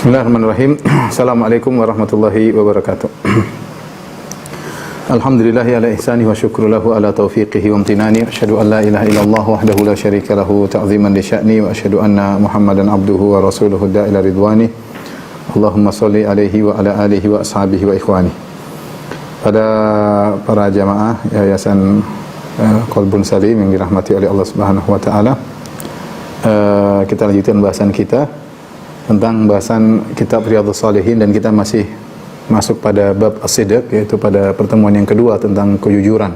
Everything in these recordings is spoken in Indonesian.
Bismillahirrahmanirrahim. Assalamualaikum warahmatullahi wabarakatuh. Alhamdulillahi ala ihsani wa syukru lahu ala taufiqihi wa amtinani. Asyhadu an la ilaha illallah wahdahu la syarika lahu ta'ziman li sya'ni wa asyhadu anna Muhammadan abduhu wa rasuluhu da'ila ridwani. Allahumma shalli alaihi wa ala alihi wa ashabihi wa ikhwani. Pada para jamaah Yayasan Qalbun Salim yang dirahmati oleh Allah Subhanahu wa taala, kita lanjutkan bahasan kita tentang bahasan kitab Riyadhus Shalihin, dan kita masih masuk pada bab as-sidq, yaitu pada pertemuan yang kedua tentang kejujuran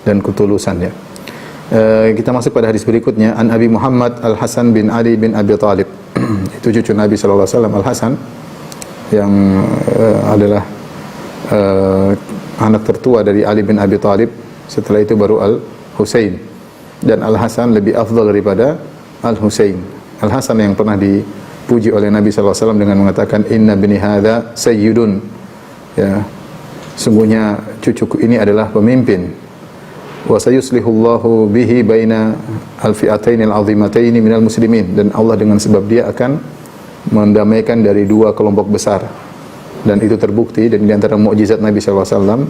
dan ketulusan ya. Kita masuk pada hadis berikutnya. An Abi Muhammad Al-Hasan bin Ali bin Abi Thalib. Itu cucu Nabi sallallahu alaihi wasallam, Al-Hasan, yang adalah anak tertua dari Ali bin Abi Thalib. Setelah itu baru Al-Husain. Dan Al-Hasan lebih afdal daripada Al-Husain. Al-Hasan yang pernah dipuji oleh Nabi sallallahu alaihi wasallam dengan mengatakan, inna bini hadza sayyidun, ya, sungguhnya cucuku ini adalah pemimpin. Wa sayuslihullahu bihi baina al-fi'ataini al-'azimataini minal muslimin, dan Allah dengan sebab dia akan mendamaikan dari dua kelompok besar. Dan itu terbukti, dan di antara mukjizat Nabi sallallahu alaihi wasallam,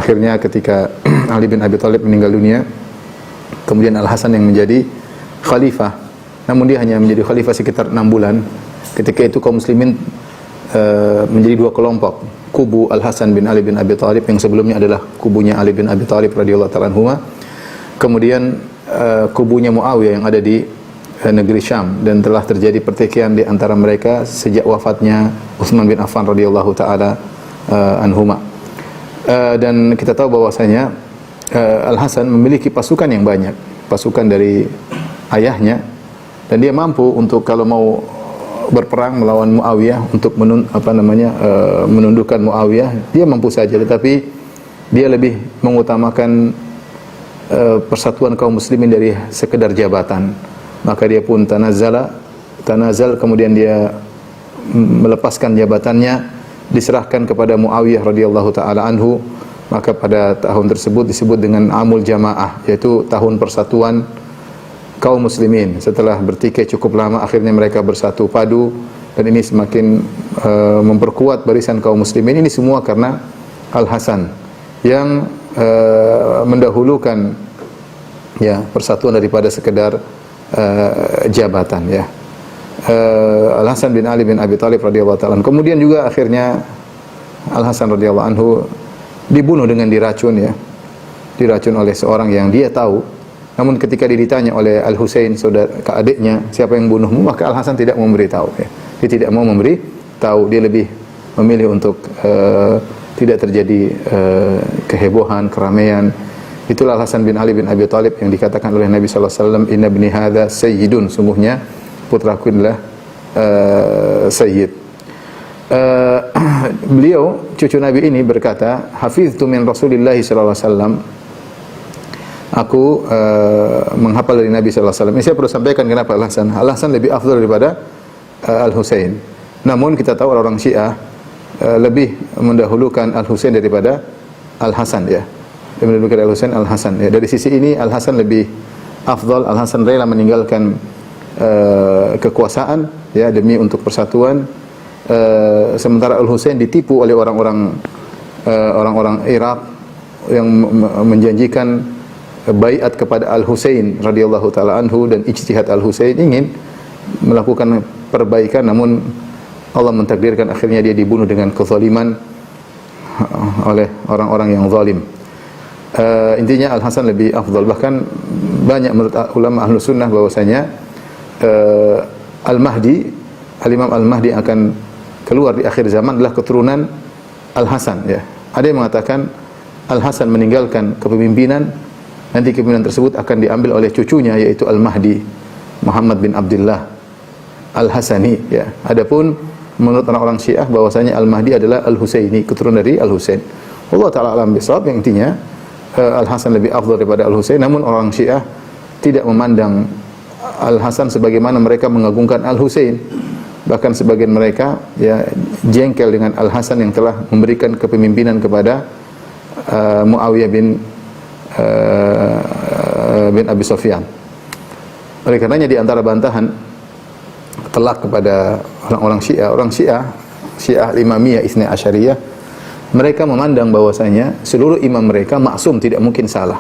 akhirnya ketika Ali bin Abi Thalib meninggal dunia, kemudian Al-Hasan yang menjadi khalifah. Namun dia hanya menjadi khalifah sekitar 6 bulan. Ketika itu kaum muslimin menjadi dua kelompok. Kubu Al-Hasan bin Ali bin Abi Thalib, yang sebelumnya adalah kubunya Ali bin Abi Thalib radhiyallahu ta'ala anhuma. Kemudian kubunya Muawiyah yang ada di negeri Syam, dan telah terjadi pertikaian di antara mereka sejak wafatnya Utsman bin Affan radhiyallahu ta'ala anhuma. Dan kita tahu bahwasanya Al-Hasan memiliki pasukan yang banyak, pasukan dari ayahnya, dan dia mampu untuk kalau mau berperang melawan Muawiyah untuk menundukkan Muawiyah, dia mampu saja. Tetapi dia lebih mengutamakan persatuan kaum muslimin dari sekedar jabatan. Maka dia pun tanazal, kemudian dia melepaskan jabatannya, diserahkan kepada Muawiyah radhiyallahu taala anhu. Maka pada tahun tersebut disebut dengan Amul Jamaah, yaitu tahun persatuan kaum muslimin. Setelah bertikai cukup lama, akhirnya mereka bersatu padu, dan ini semakin memperkuat barisan kaum muslimin. Ini semua karena Al-Hasan yang mendahulukan ya persatuan daripada sekedar jabatan ya. Al-Hasan bin Ali bin Abi Thalib radhiyallahu ta'ala. Kemudian juga akhirnya Al-Hasan radhiyallahu anhu dibunuh dengan diracun ya. Diracun oleh seorang yang dia tahu. Namun ketika ditanya oleh Al-Husain, saudara adiknya, siapa yang bunuhmu, maka Al-Hasan tidak memberitahu ya. Dia tidak mau memberitahu, dia lebih memilih untuk tidak terjadi kehebohan, keramaian. Itulah Al-Hasan bin Ali bin Abi Thalib yang dikatakan oleh Nabi sallallahu alaihi wasallam, inna bni hadza sayyidun, sungguhnya putraku adalah sayyid. Beliau, cucu Nabi ini berkata, hafiztu min Rasulillah sallallahu alaihi wasallam, aku menghafal dari Nabi sallallahu alaihi wasallam. Ini saya perlu sampaikan kenapa Al-Hasan. Al-Hasan lebih afdal daripada Al-Husain. Namun kita tahu orang Syiah lebih mendahulukan Al-Husain daripada Al-Hasan ya. Lebih mendahulukan Al-Husain Al-Hasan ya. Dari sisi ini Al-Hasan lebih afdal. Al-Hasan rela meninggalkan kekuasaan ya demi untuk persatuan. Sementara Al-Husain ditipu oleh orang-orang Irak yang menjanjikan baiat kepada Al-Husain radhiyallahu taala anhu, dan ijtihad Al-Husain ingin melakukan perbaikan, namun Allah mentakdirkan akhirnya dia dibunuh dengan kezaliman oleh orang-orang yang zalim. Intinya Al-Hasan lebih afdal. Bahkan banyak menurut ulama Ahlus Sunnah bahwasanya Al-Mahdi, Al-Imam Al-Mahdi akan keluar di akhir zaman adalah keturunan Al-Hasan ya. Ada yang mengatakan Al-Hasan meninggalkan kepemimpinan, nanti kepemimpinan tersebut akan diambil oleh cucunya, yaitu Al-Mahdi, Muhammad bin Abdullah Al-Hasani ya. Adapun menurut orang-orang Syiah bahwasanya Al-Mahdi adalah Al-Husaini, keturunan dari Al-Husain. Allah taala alam bisawab. Yang intinya Al-Hasan lebih afdal daripada Al-Husain. Namun orang Syiah tidak memandang Al-Hasan sebagaimana mereka mengagungkan Al-Husain. Bahkan sebagian mereka ya jengkel dengan Al-Hasan yang telah memberikan kepemimpinan kepada Muawiyah bin Abi Sufyan. Oleh karenanya di antara bantahan kelak kepada orang-orang Syiah. Orang Syiah, Syiah Imamiyah Isnai Asyariyah, mereka memandang bahwasanya seluruh imam mereka maksum, tidak mungkin salah.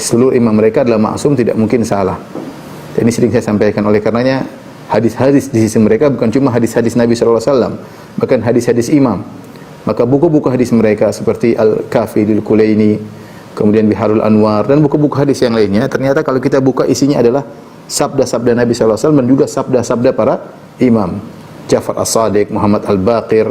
Seluruh imam mereka adalah maksum, tidak mungkin salah. Dan ini sering saya sampaikan, oleh karenanya hadis-hadis di sisi mereka bukan cuma hadis-hadis Nabi SAW, bahkan hadis-hadis imam. Maka buku-buku hadis mereka seperti Al-Kafi Lil Kulaini, kemudian Biharul Anwar, dan buku-buku hadis yang lainnya, ternyata kalau kita buka isinya adalah sabda-sabda Nabi SAW dan juga sabda-sabda para imam. Ja'far As-Sadiq, Muhammad Al-Baqir.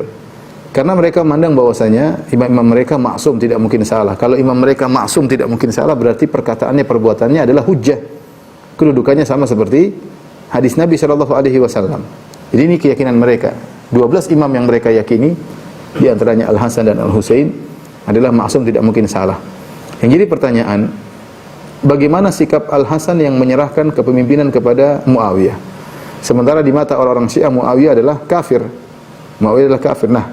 Karena mereka memandang bahwasanya imam-imam mereka maksum, tidak mungkin salah. Kalau imam mereka maksum, tidak mungkin salah, berarti perkataannya, perbuatannya adalah hujjah. Kedudukannya sama seperti hadis Nabi SAW. Jadi ini keyakinan mereka. 12 imam yang mereka yakini, di antaranya Al-Hasan dan Al-Husain, adalah maksum, tidak mungkin salah. Yang jadi pertanyaan, bagaimana sikap Al-Hasan yang menyerahkan kepemimpinan kepada Muawiyah? Sementara di mata orang-orang Syiah, Muawiyah adalah kafir. Muawiyah adalah kafir. Nah,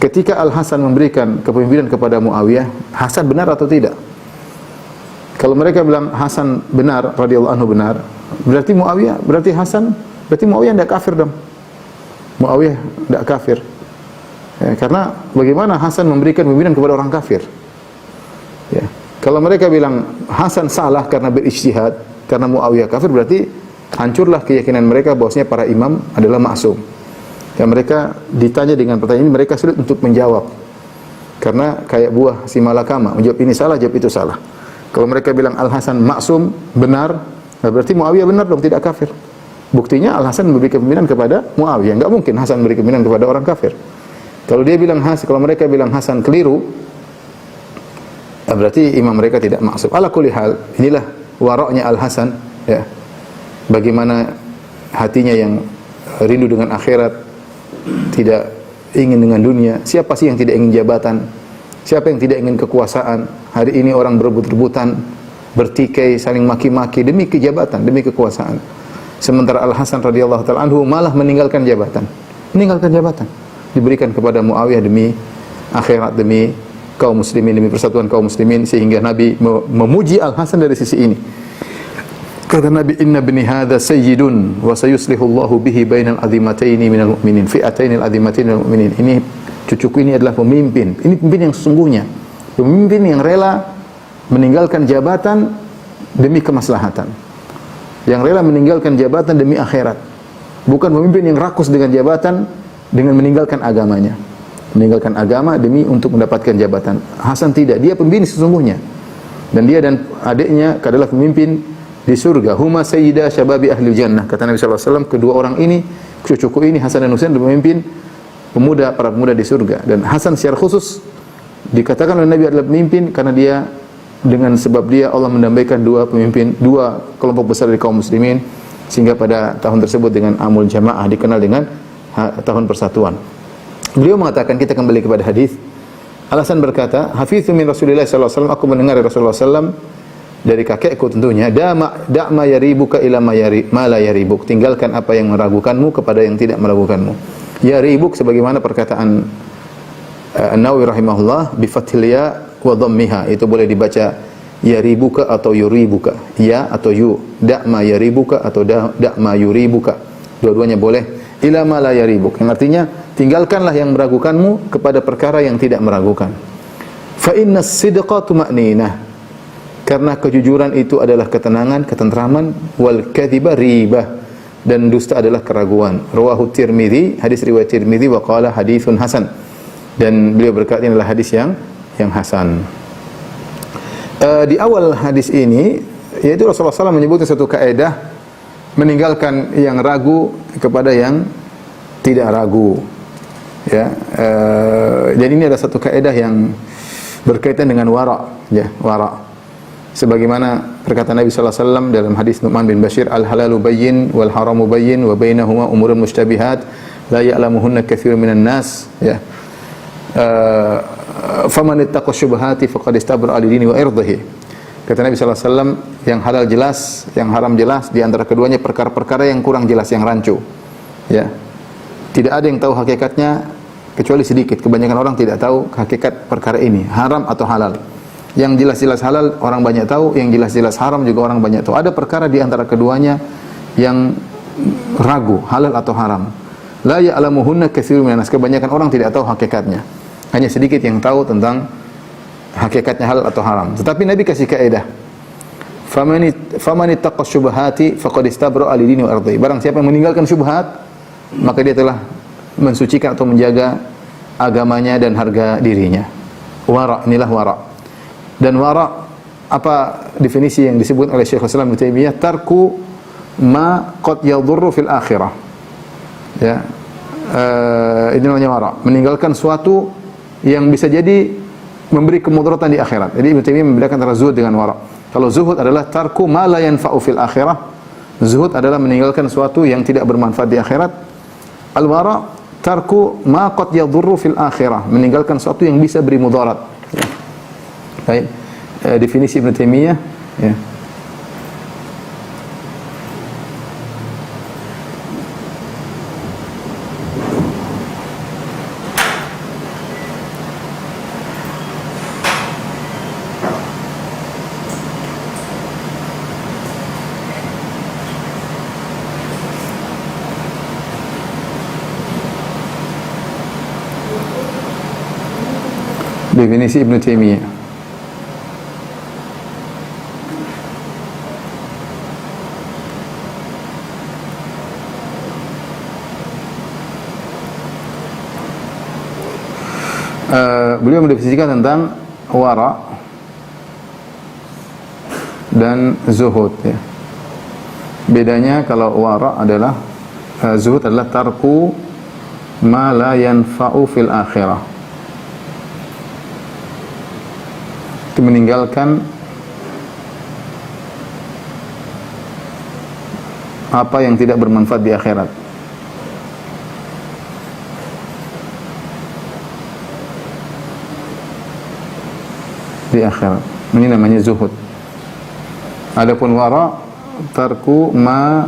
ketika Al-Hasan memberikan kepemimpinan kepada Muawiyah, Hasan benar atau tidak? Kalau mereka bilang Hasan benar, radhiyallahu anhu benar, berarti Muawiyah, berarti Hasan, berarti Muawiyah tidak kafir dong. Muawiyah tidak kafir. Ya, karena bagaimana Hasan memberikan pemimpinan kepada orang kafir? Ya. Kalau mereka bilang Hasan salah karena berijtihad, karena Muawiyah kafir, berarti hancurlah keyakinan mereka bahwasanya para imam adalah maksum. Dan mereka ditanya dengan pertanyaan ini, mereka sulit untuk menjawab. Karena kayak buah si malakama, menjawab ini salah, jawab itu salah. Kalau mereka bilang Al-Hasan maksum, benar, berarti Muawiyah benar dong, tidak kafir. Buktinya Al-Hasan memberi kepemimpinan kepada Muawiyah. Enggak mungkin Hasan memberi kepemimpinan kepada orang kafir. Kalau dia bilang Hasan, kalau mereka bilang Hasan keliru, berarti imam mereka tidak maksum. Ala kulli hal, inilah waraknya Al-Hasan, ya. Bagaimana hatinya yang rindu dengan akhirat, tidak ingin dengan dunia. Siapa sih yang tidak ingin jabatan? Siapa yang tidak ingin kekuasaan? Hari ini orang berebut-rebutan, bertikai, saling maki-maki demi kejabatan, demi kekuasaan. Sementara Al-Hasan radhiyallahu ta'ala anhu malah meninggalkan jabatan. Meninggalkan jabatan. Diberikan kepada Muawiyah demi akhirat, demi kaum muslimin, demi persatuan kaum muslimin, sehingga Nabi memuji Al-Hasan dari sisi ini. Kata Nabi, inna bni hadha sayyidun wa sayuslihu Allahu bihi bainal azimataini minal mu'minin, fi'ataini al-azimataini minal mu'minin. Ini cucuku, ini adalah pemimpin. Ini pemimpin yang sesungguhnya. Pemimpin yang rela meninggalkan jabatan demi kemaslahatan. Yang rela meninggalkan jabatan demi akhirat. Bukan pemimpin yang rakus dengan jabatan dengan meninggalkan agamanya. Meninggalkan agama demi untuk mendapatkan jabatan. Hasan tidak, dia pemimpin sesungguhnya. Dan dia dan adiknya adalah pemimpin di surga. Huma sayyida syababi ahli jannah. Kata Nabi SAW, kedua orang ini, cucuku ini, Hasan dan Husain, adalah pemimpin pemuda, para pemuda di surga. Dan Hasan secara khusus dikatakan oleh Nabi adalah pemimpin karena dia, dengan sebab dia Allah mendamaikan dua pemimpin, dua kelompok besar dari kaum muslimin, sehingga pada tahun tersebut dengan Amul Jamaah dikenal dengan tahun persatuan. Beliau mengatakan, kita kembali kepada hadis. Al-Hasan berkata, hafidzu min Rasulillah sallallahu alaihi wasallam, aku mendengar dari Rasulullah sallallahu dari kakekku tentunya, da'ma yaribuka ila ma la yaribuk, tinggalkan apa yang meragukanmu kepada yang tidak meragukanmu. Yaribuk sebagaimana perkataan An-Nawawi rahimahullah, bi fathil ya wa dhammiha, itu boleh dibaca yaribuka atau yuribuka, ya atau yu, da'ma yaribuka atau da'ma yuribuka, dua-duanya boleh. Ila ma la yaribuk, yang artinya tinggalkanlah yang meragukanmu kepada perkara yang tidak meragukan. Fa innas sidqa tuma'ninah, karena kejujuran itu adalah ketenangan, ketentraman, wal kadhiba ribah, dan dusta adalah keraguan. Rawahu Tirmidzi, hadis riwayat Tirmidzi, wa qala haditsun hasan, dan beliau berkata ini adalah hadis yang hasan. Di awal hadis ini, yaitu Rasulullah SAW menyebutkan satu kaidah, meninggalkan yang ragu kepada yang tidak ragu. Ya, jadi ini ada satu kaidah yang berkaitan dengan wara, ya, wara. Sebagaimana perkataan Nabi sallallahu alaihi wasallam dalam hadis Nu'man bin Bashir, al-halalu bayyin wal haramu bayyin wa bainahuma umurun mushtabihat la ya'lamuhunna katsirun minan nas, ya. Faman ittaqa syubhati faqad istabra li dini wa irdihi. Kata Nabi sallallahu alaihi wasallam, yang halal jelas, yang haram jelas, di antara keduanya perkara-perkara yang kurang jelas, yang rancu. Ya. Tidak ada yang tahu hakikatnya kecuali sedikit. Kebanyakan orang tidak tahu hakikat perkara ini, haram atau halal. Yang jelas-jelas halal orang banyak tahu, yang jelas-jelas haram juga orang banyak tahu. Ada perkara di antara keduanya yang ragu halal atau haram. La ya'lamuhunna katsirun minan nas. Kebanyakan orang tidak tahu hakikatnya. Hanya sedikit yang tahu tentang hakikatnya halal atau haram. Tetapi Nabi kasih kaidah. Faman ittaqa syubhati faqad istabra'a li dinihi wa ardhihi. Barang siapa yang meninggalkan syubhat, maka dia telah mensucikan atau menjaga agamanya dan harga dirinya. Wara, inilah wara. Dan wara, apa definisi yang disebut oleh Syekhul Islam Ibnu Taimiyah? Tarku ma qad yadhurru fil akhirah. Ya. Ini namanya wara, meninggalkan suatu yang bisa jadi memberi kemudaratan di akhirat. Jadi Ibnu Taimiyah membedakan antara zuhud dengan wara. Kalau zuhud adalah tarku ma la yanfa'u fil akhirah. Zuhud adalah meninggalkan suatu yang tidak bermanfaat di akhirat. Al-wara tarku ma qad yadhurru fil akhirah, meninggalkan sesuatu yang bisa beri mudarat. Ya. Baik, definisi Ibnu Taimiyah, ya. Definisi Ibnu Taimiyah. Beliau mendefinisikan tentang wara dan zuhud, ya. Bedanya kalau wara adalah zuhud adalah tarku ma la yanfa'u fil akhirah. Itu meninggalkan apa yang tidak bermanfaat di akhirat. Di akhirat. Ini namanya zuhud. Adapun wara, tarku ma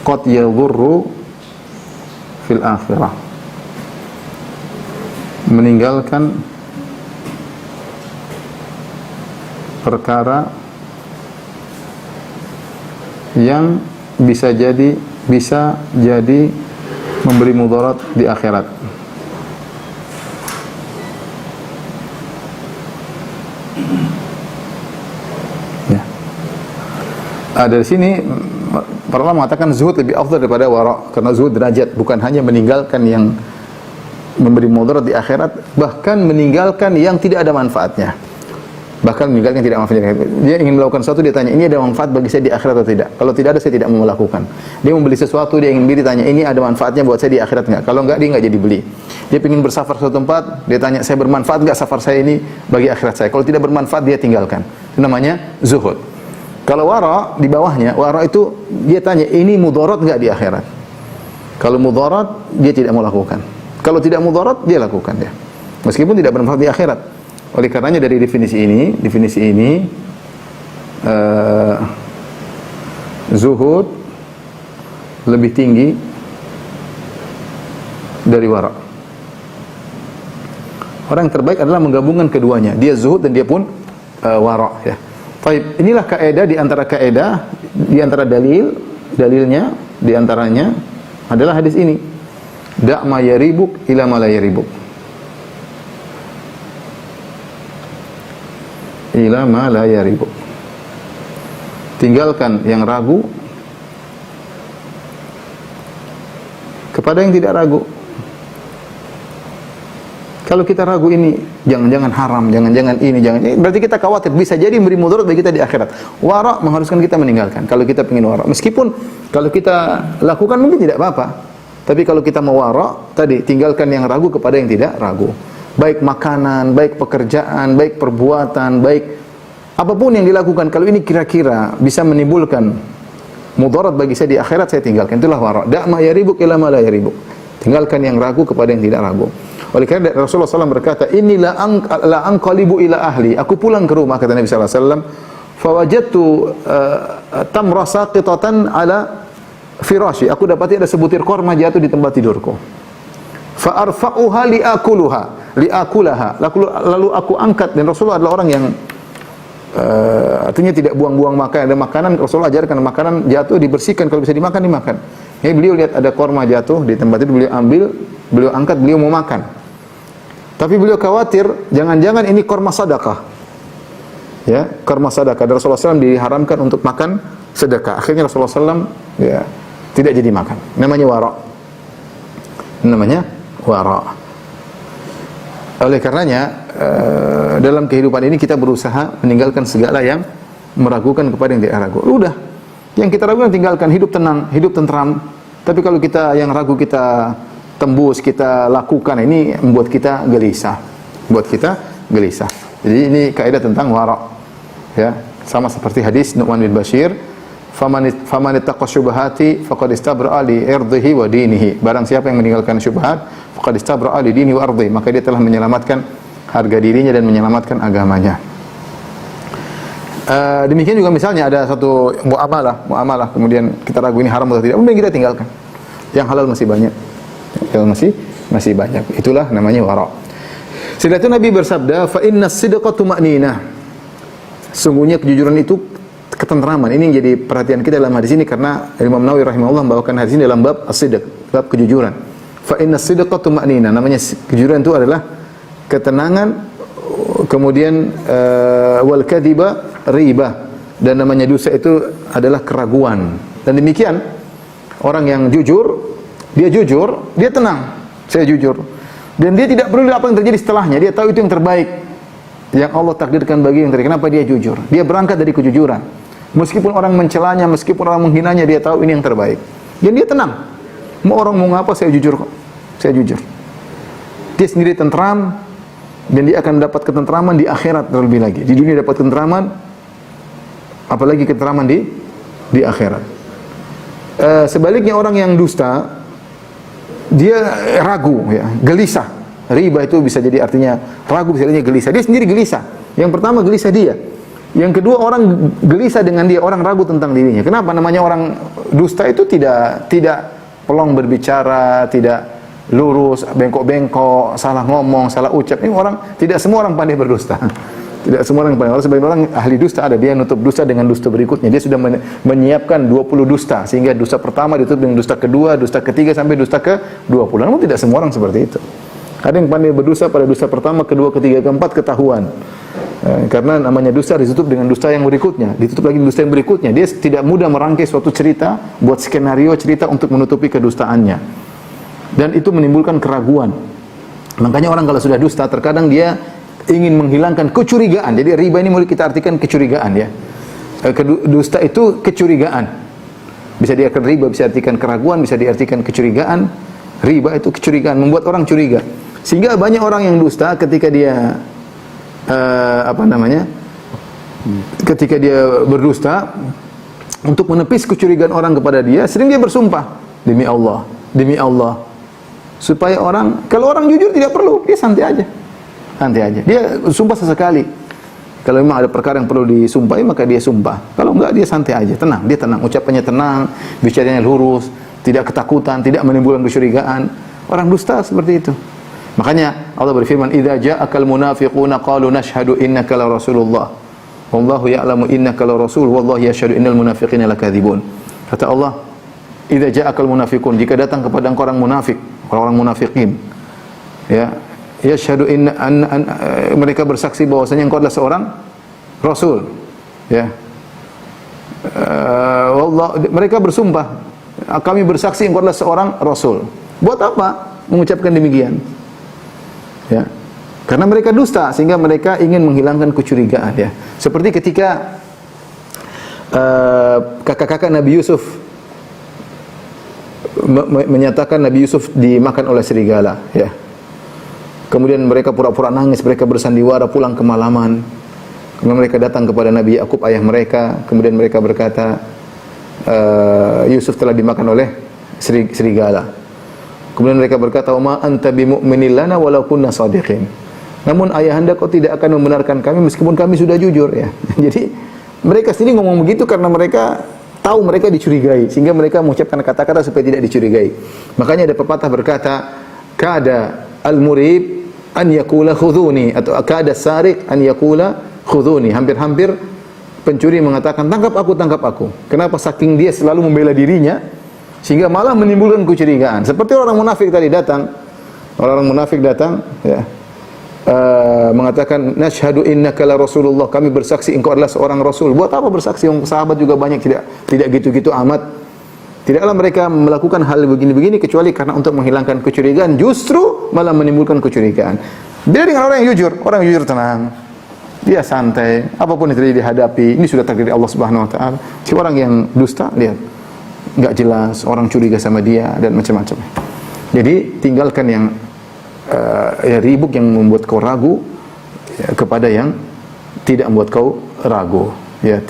qad yadhurru fil akhirah. Meninggalkan perkara yang bisa jadi memberi mudarat di akhirat. Ya. Dari sini para ulama mengatakan zuhud lebih afdal daripada wara, karena zuhud derajat, bukan hanya meninggalkan yang memberi mudarat di akhirat, bahkan meninggalkan yang tidak ada manfaatnya. Bahkan meninggalkan tidak manfaat. Dia ingin melakukan sesuatu, dia tanya, ini ada manfaat bagi saya di akhirat atau tidak? Kalau tidak ada, saya tidak mau melakukan. Dia membeli sesuatu, dia ingin beli, tanya, ini ada manfaatnya buat saya di akhirat enggak? Kalau enggak, dia enggak jadi beli. Dia ingin bersafar ke suatu tempat, dia tanya, saya bermanfaat enggak safar saya ini bagi akhirat saya? Kalau tidak bermanfaat, dia tinggalkan. Itu namanya zuhud. Kalau wara, di bawahnya, wara itu dia tanya, ini mudarat enggak di akhirat? Kalau mudarat, dia tidak mau lakukan. Kalau tidak mudarat, dia lakukan, ya. Meskipun tidak bermanfaat di akhirat. Oleh karenanya dari definisi ini zuhud lebih tinggi dari wara. Orang yang terbaik adalah menggabungkan keduanya. Dia zuhud dan dia pun wara, ya. Baik, inilah kaidah di antara dalilnya di antaranya adalah hadis ini. Da' ma yaribuk ila ma la yaribuk. Ila ma la yaribu. Tinggalkan yang ragu kepada yang tidak ragu. Kalau kita ragu ini, jangan-jangan haram, jangan-jangan ini, berarti kita khawatir bisa jadi memberi mudarat bagi kita di akhirat. Wara mengharuskan kita meninggalkan. Kalau kita ingin wara, meskipun kalau kita lakukan mungkin tidak apa-apa. Tapi kalau kita mau wara, tadi tinggalkan yang ragu kepada yang tidak ragu. Baik makanan, baik pekerjaan, baik perbuatan, baik apapun yang dilakukan, kalau ini kira-kira bisa menimbulkan mudarat bagi saya di akhirat, saya tinggalkan. Itulah wara. Da' ma yaribuk ila ma la yaribuk. Tinggalkan yang ragu kepada yang tidak ragu. Oleh karena Rasulullah SAW berkata, "Inni la anqalibu ila ahli." Aku pulang ke rumah, kata Nabi sallallahu alaihi wasallam, "Fawajadtu tamra saqitatan ala firashi." Aku dapati ada sebutir korma jatuh di tempat tidurku. Fa arfa'uha liakulaha. Lalu aku angkat, dan Rasulullah adalah orang yang artinya tidak buang-buang makan. Ada makanan, Rasulullah ajarkan makanan jatuh dibersihkan, kalau bisa dimakan dimakan. Ya, beliau lihat ada korma jatuh di tempat itu, beliau ambil, beliau angkat, beliau mau makan. Tapi beliau khawatir jangan-jangan ini korma sedekah. Ya, korma sedekah. Dan Rasulullah SAW diharamkan untuk makan sedekah. Akhirnya Rasulullah SAW ya tidak jadi makan. Namanya wara. Namanya wara. Oleh karenanya dalam kehidupan ini kita berusaha meninggalkan segala yang meragukan kepada yang tidak ragu. Udah, yang kita ragukan tinggalkan, hidup tenang, hidup tentram. Tapi kalau kita yang ragu kita tembus, kita lakukan, ini membuat kita gelisah. Buat kita gelisah. Jadi ini kaidah tentang wara. Ya, sama seperti hadis Nu'man bin Bashir, faman ittaqa syubhati faqad istabra'a li irdihi wa dinihi. Barang siapa yang meninggalkan syubhat, faqad istabra'a li dinihi wa irdihi, maka dia telah menyelamatkan harga dirinya dan menyelamatkan agamanya. Demikian juga misalnya ada satu muamalah, kemudian kita ragu ini haram atau tidak, kemudian kita tinggalkan. Yang halal masih banyak. Yang masih banyak. Itulah namanya wara. Setelah itu Nabi bersabda, fa innas sidqa tuma'ninah. Sungguhnya kejujuran itu ketentraman. Ini yang jadi perhatian kita dalam hadis ini karena Imam Nawawi rahimahullah membawakan hadis ini dalam bab as-sidq, bab kejujuran. Fa innas sidqa tuma'ninah. Namanya kejujuran itu adalah ketenangan, kemudian wal kadhiba riba, dan namanya dosa itu adalah keraguan. Dan demikian orang yang jujur, dia tenang, saya jujur. Dan dia tidak peduli apa yang terjadi setelahnya, dia tahu itu yang terbaik yang Allah takdirkan bagi yang terbaik. Kenapa dia jujur? Dia berangkat dari kejujuran. Meskipun orang mencelanya, meskipun orang menghinanya, dia tahu ini yang terbaik. Dan dia tenang. Mau orang mau ngapa, saya jujur kok. Saya jujur. Dia sendiri tentram, dan dia akan dapat ketentraman di akhirat terlebih lagi. Di dunia dapat ketentraman, apalagi ketentraman di akhirat. Sebaliknya orang yang dusta, dia ragu, ya, gelisah. Riba itu bisa jadi artinya ragu, bisa jadi gelisah. Dia sendiri gelisah. Yang pertama gelisah dia. Yang kedua orang gelisah dengan dia, orang ragu tentang dirinya. Kenapa? Namanya orang dusta itu tidak pelong berbicara, tidak lurus, bengkok-bengkok, salah ngomong, salah ucap. Ini orang, tidak semua orang pandai berdusta. Tidak semua orang pandai. Sebagian orang ahli dusta ada, dia nutup dusta dengan dusta berikutnya. Dia sudah menyiapkan 20 dusta, sehingga dusta pertama ditutup dengan dusta kedua, dusta ketiga sampai dusta ke-20. Namun tidak semua orang seperti itu. Ada yang pandai berdusta pada dusta pertama, kedua, ketiga, keempat ketahuan. Karena namanya dusta ditutup dengan dusta yang berikutnya, ditutup lagi dengan dusta yang berikutnya. Dia tidak mudah merangkai suatu cerita, buat skenario cerita untuk menutupi kedustaannya. Dan itu menimbulkan keraguan. Makanya orang kalau sudah dusta, terkadang dia ingin menghilangkan kecurigaan. Jadi riba ini mulai kita artikan kecurigaan, ya. Dusta itu kecurigaan. Bisa diartikan riba, bisa diartikan keraguan, bisa diartikan kecurigaan. Riba itu kecurigaan, membuat orang curiga. Sehingga banyak orang yang dusta ketika dia ketika dia berdusta, untuk menepis kecurigaan orang kepada dia, sering dia bersumpah, demi Allah, supaya orang, kalau orang jujur tidak perlu, dia santai aja, dia sumpah sesekali. Kalau memang ada perkara yang perlu disumpahi, maka dia sumpah. Kalau enggak, dia santai aja, dia tenang, ucapannya tenang, bicaranya lurus, tidak ketakutan, tidak menimbulkan kecurigaan. Orang dusta seperti itu. Makanya Allah berfirman, "Idza ja'akal munafiquna qalu nashhadu innaka la rasulullah. Wallahu ya'lamu innaka la rasul, wallahu yashhadu innal munafiqina lakadzibun." Kata Allah, "Idza ja'akal munafiqun," jika datang kepada engkau orang munafik, orang munafikin, ya, yashhadu mereka bersaksi bahwasanya engkau adalah seorang rasul, ya. Mereka bersumpah, kami bersaksi engkau adalah seorang rasul. Buat apa mengucapkan demikian? Ya, karena mereka dusta, sehingga mereka ingin menghilangkan kecurigaan, ya. Seperti ketika kakak-kakak Nabi Yusuf menyatakan Nabi Yusuf dimakan oleh serigala, ya. Kemudian mereka pura-pura nangis, mereka bersandiwara pulang kemalaman. Kemudian mereka datang kepada Nabi Yakub, ayah mereka. Kemudian mereka berkata, Yusuf telah dimakan oleh serigala. Kemudian mereka berkata, "Ma anta bimu'minin lana walau kunna shadiqin." Namun ayahanda kau tidak akan membenarkan kami meskipun kami sudah jujur, ya. Jadi mereka sendiri ngomong begitu karena mereka tahu mereka dicurigai, sehingga mereka mengucapkan kata-kata supaya tidak dicurigai. Makanya ada pepatah berkata, "Kada al-murib an yaqula khudhuni," atau "Kada sariq an yaqula khudhuni." Hampir-hampir pencuri mengatakan, tangkap aku. Kenapa? Saking dia selalu membela dirinya, sehingga malah menimbulkan kecurigaan. Seperti orang munafik tadi datang, orang munafik datang, ya, mengatakan nashhadu innaka la rasulullah, kami bersaksi engkau adalah seorang rasul. Buat apa bersaksi? Sahabat juga banyak, tidak gitu-gitu amat. Tidaklah mereka melakukan hal begini-begini kecuali karena untuk menghilangkan kecurigaan, justru malah menimbulkan kecurigaan. Beda dengan orang yang jujur tenang. Dia santai, apapun yang terjadi dihadapi. Ini sudah takdir Allah Subhanahu wa taala. Si orang yang dusta, lihat, enggak jelas, orang curiga sama dia dan macam-macam. Jadi tinggalkan yang ribuk yang membuat kau ragu, ya, kepada yang tidak membuat kau ragu. Ya,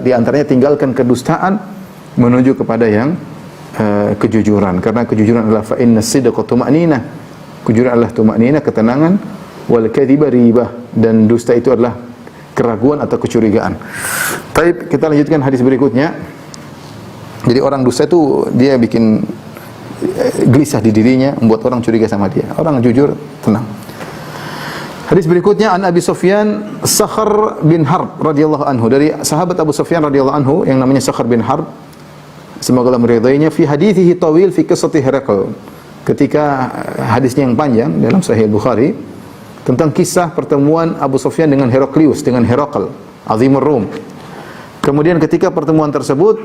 di antaranya tinggalkan kedustaan menuju kepada yang kejujuran. Karena kejujuran adalah fa inna sidqa tuma'ninah. Kejujuran adalah tuma'ninah, ketenangan, wal kadhiba ribah, dan dusta itu adalah keraguan atau kecurigaan. Baik, kita lanjutkan hadis berikutnya. Jadi orang dusta itu dia bikin gelisah di dirinya, membuat orang curiga sama dia. Orang jujur tenang. Hadis berikutnya an Abi Sufyan Sakhar bin Harb radhiyallahu anhu, dari sahabat Abu Sufyan radhiyallahu anhu yang namanya Sakhar bin Harb, semoga Allah meridainya, fi hadithihi tawil fi qissati Herakl, ketika hadisnya yang panjang dalam Sahih Bukhari tentang kisah pertemuan Abu Sufyan dengan Heraklius, dengan Herakl, Azimur Rum. Kemudian ketika pertemuan tersebut,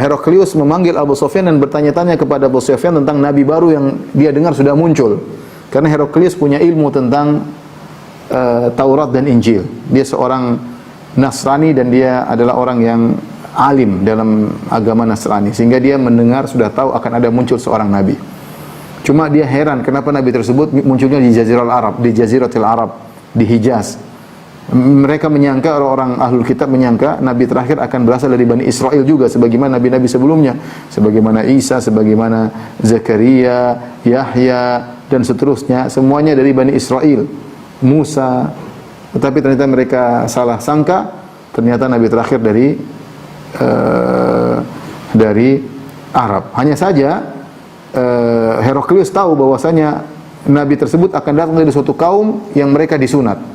Heraklius memanggil Abu Sufyan dan bertanya-tanya kepada Abu Sufyan tentang nabi baru yang dia dengar sudah muncul. Karena Heraklius punya ilmu tentang Taurat dan Injil. Dia seorang Nasrani dan dia adalah orang yang alim dalam agama Nasrani, sehingga dia mendengar, sudah tahu akan ada muncul seorang nabi. Cuma dia heran kenapa nabi tersebut munculnya di Jazirah Arab, di Jaziratul Arab, di Hijaz. Mereka menyangka, orang ahlul kitab menyangka nabi terakhir akan berasal dari Bani Israel juga, sebagaimana nabi-nabi sebelumnya, sebagaimana Isa, sebagaimana Zakaria, Yahya dan seterusnya, semuanya dari Bani Israel, Musa. Tetapi ternyata mereka salah sangka, ternyata nabi terakhir dari Arab. Hanya saja Heraklius tahu bahwasanya nabi tersebut akan datang dari suatu kaum yang mereka disunat.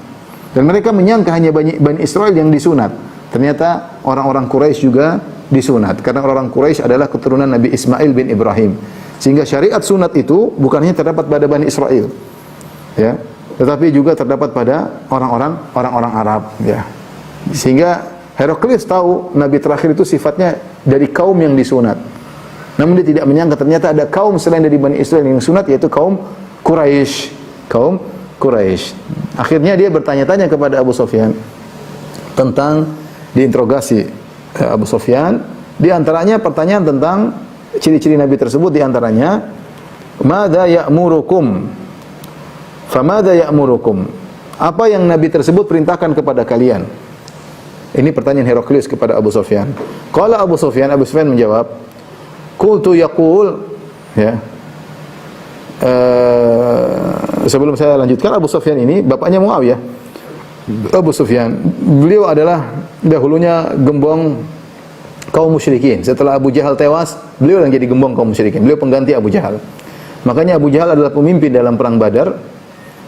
Dan mereka menyangka hanya Bani Israel yang disunat. Ternyata orang-orang Quraisy juga disunat. Karena orang Quraisy adalah keturunan Nabi Ismail bin Ibrahim. Sehingga syariat sunat itu bukan hanya terdapat pada Bani Israel, ya, tetapi juga terdapat pada orang-orang Arab, ya. Sehingga Heraklius tahu nabi terakhir itu sifatnya dari kaum yang disunat. Namun dia tidak menyangka ternyata ada kaum selain dari Bani Israel yang sunat, yaitu kaum Quraisy. Akhirnya dia bertanya-tanya kepada Abu Sufyan tentang, diinterogasi Abu Sufyan, di antaranya pertanyaan tentang ciri-ciri nabi tersebut, di antaranya madza ya'murukum, famadza ya'murukum, apa yang nabi tersebut perintahkan kepada kalian. Ini pertanyaan Heraklius kepada Abu Sufyan. Qala Abu Sufyan menjawab, qultu yaqul, ya. Sebelum saya lanjutkan, Abu Sufyan ini bapaknya Muawiyah. Abu Sufyan, beliau adalah dahulunya gembong kaum musyrikin. Setelah Abu Jahal tewas, beliau yang jadi gembong kaum musyrikin. Beliau pengganti Abu Jahal. Makanya Abu Jahal adalah pemimpin dalam perang Badar,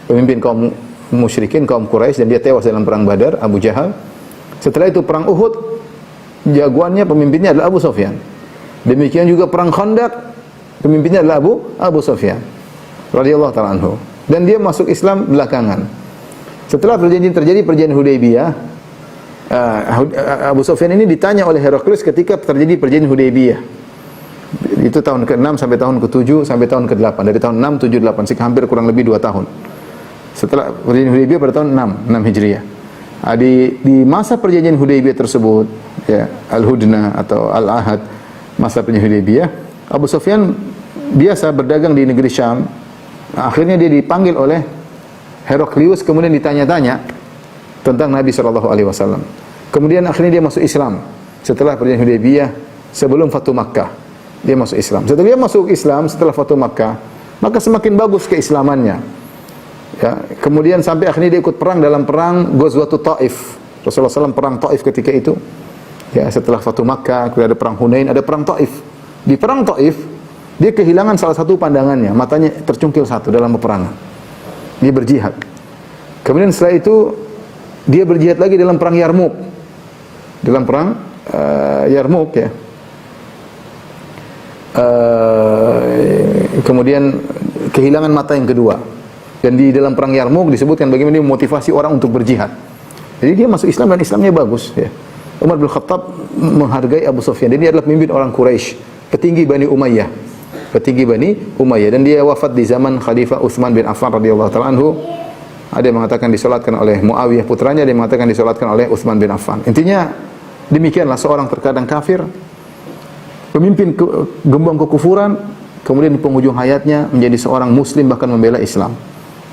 pemimpin kaum musyrikin, kaum Quraisy, dan dia tewas dalam perang Badar, Abu Jahal. Setelah itu perang Uhud, jagoannya, pemimpinnya adalah Abu Sufyan. Demikian juga perang Khandaq, pemimpinnya adalah Abu Sufyan radhiyallahu ta'ala anhu. Dan dia masuk Islam belakangan. Setelah terjadi perjanjian Hudaybiyah, Abu Sufyan ini ditanya oleh Heraklius ketika terjadi perjanjian Hudaybiyah. Itu tahun ke-6 sampai tahun ke-7 sampai tahun ke-8. Dari tahun 6, 7, 8, sehingga hampir kurang lebih 2 tahun. Setelah perjanjian Hudaybiyah pada tahun 6 Hijriah. Di masa perjanjian Hudaybiyah tersebut, ya, Al-Hudna atau Al-Ahad, masa perjanjian Hudaybiyah, Abu Sufyan biasa berdagang di negeri Syam. Akhirnya dia dipanggil oleh Heraklius, kemudian ditanya-tanya tentang Nabi SAW. Kemudian akhirnya dia masuk Islam. Setelah perjanjian Hudaybiyah, sebelum Fatu Makkah, dia masuk Islam. Setelah dia masuk Islam, setelah Fatu Makkah, maka semakin bagus keislamannya. Ya, kemudian sampai akhirnya dia ikut perang dalam perang Ghazwatul Taif. Rasulullah SAW perang Taif ketika itu. Ya, setelah Fatu Makkah, kemudian ada perang Hunain, ada perang Taif. Di perang Taif, dia kehilangan salah satu pandangannya, matanya tercungkil satu dalam peperangan. Dia berjihad. Kemudian setelah itu dia berjihad lagi dalam perang Yarmuk. Dalam perang Yarmuk, ya. kemudian kehilangan mata yang kedua. Dan di dalam perang Yarmuk disebutkan bagaimana dia memotivasi orang untuk berjihad. Jadi dia masuk Islam dan Islamnya bagus. Ya. Umar bin Khattab menghargai Abu Sufyan. Dan dia adalah pemimpin orang Quraisy, petinggi Bani Umayyah. Petinggi Bani Umayyah. Dan dia wafat di zaman Khalifah Utsman bin Affan radhiyallahu ta'ala anhu. Ada yang mengatakan disolatkan oleh Muawiyah putranya, ada yang mengatakan disolatkan oleh Utsman bin Affan. Intinya demikianlah seorang terkadang kafir, pemimpin gembong kekufuran, kemudian di penghujung hayatnya menjadi seorang muslim, bahkan membela Islam.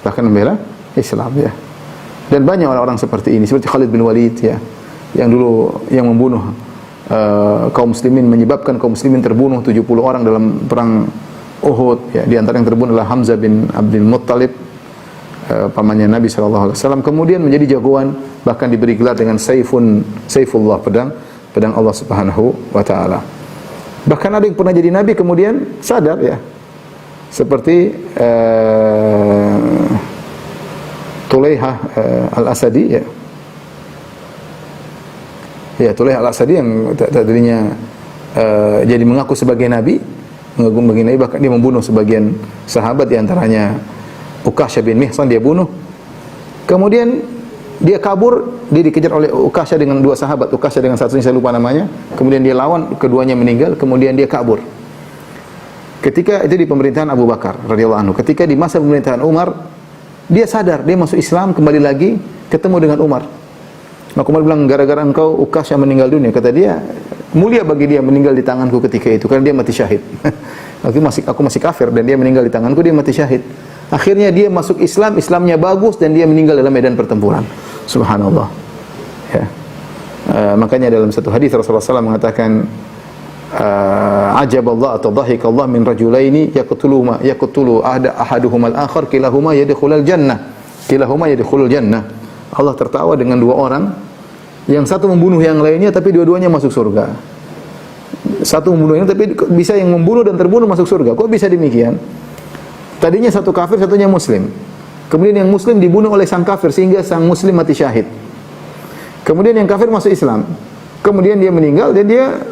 Bahkan membela Islam, ya. Dan banyak orang-orang seperti ini, seperti Khalid bin Walid, ya, yang dulu yang membunuh kaum muslimin, menyebabkan kaum muslimin terbunuh 70 orang dalam perang Uhud, ya. Di antara yang terbunuh adalah Hamzah bin Abdul Muttalib, pamannya Nabi SAW. Kemudian menjadi jagoan, bahkan diberi gelar dengan Saifullah, pedang Allah Subhanahu wa taala. Bahkan ada yang pernah jadi nabi kemudian sadar, ya. Seperti Tulaihah Al-Asadi, ya. Ya, Tulaihah Al-Asadi yang tadinya jadi mengaku sebagai nabi, bahkan dia membunuh sebagian sahabat, di antaranya Uqasyah bin Mihsan dia bunuh. Kemudian dia kabur, dia dikejar oleh Uqasyah dengan dua sahabat, Uqasyah dengan satunya saya lupa namanya. Kemudian dia lawan, keduanya meninggal, kemudian dia kabur. Ketika itu di pemerintahan Abu Bakar radhiyallahu anhu. Ketika di masa pemerintahan Umar, dia sadar, dia masuk Islam, kembali lagi ketemu dengan Umar. Maka Umar bilang, gara-gara engkau Uqasyah meninggal dunia, kata dia, mulia bagi dia meninggal di tanganku ketika itu, karena dia mati syahid. Aku masih kafir dan dia meninggal di tanganku, dia mati syahid. Akhirnya dia masuk Islam, Islamnya bagus, dan dia meninggal dalam medan pertempuran. Subhanallah. Ya. Makanya dalam satu hadis Rasulullah SAW mengatakan, ajaballah atau dhahikallah min rajulaini yaqtulu ahaduhuma al-akhar kilahuma yadkhulul jannah. Allah tertawa dengan dua orang, yang satu membunuh yang lainnya tapi dua-duanya masuk surga. Satu membunuh yang tapi bisa yang membunuh dan terbunuh masuk surga. Kok bisa demikian? Tadinya satu kafir, satunya muslim. Kemudian yang muslim dibunuh oleh sang kafir sehingga sang muslim mati syahid. Kemudian yang kafir masuk Islam. Kemudian dia meninggal dan dia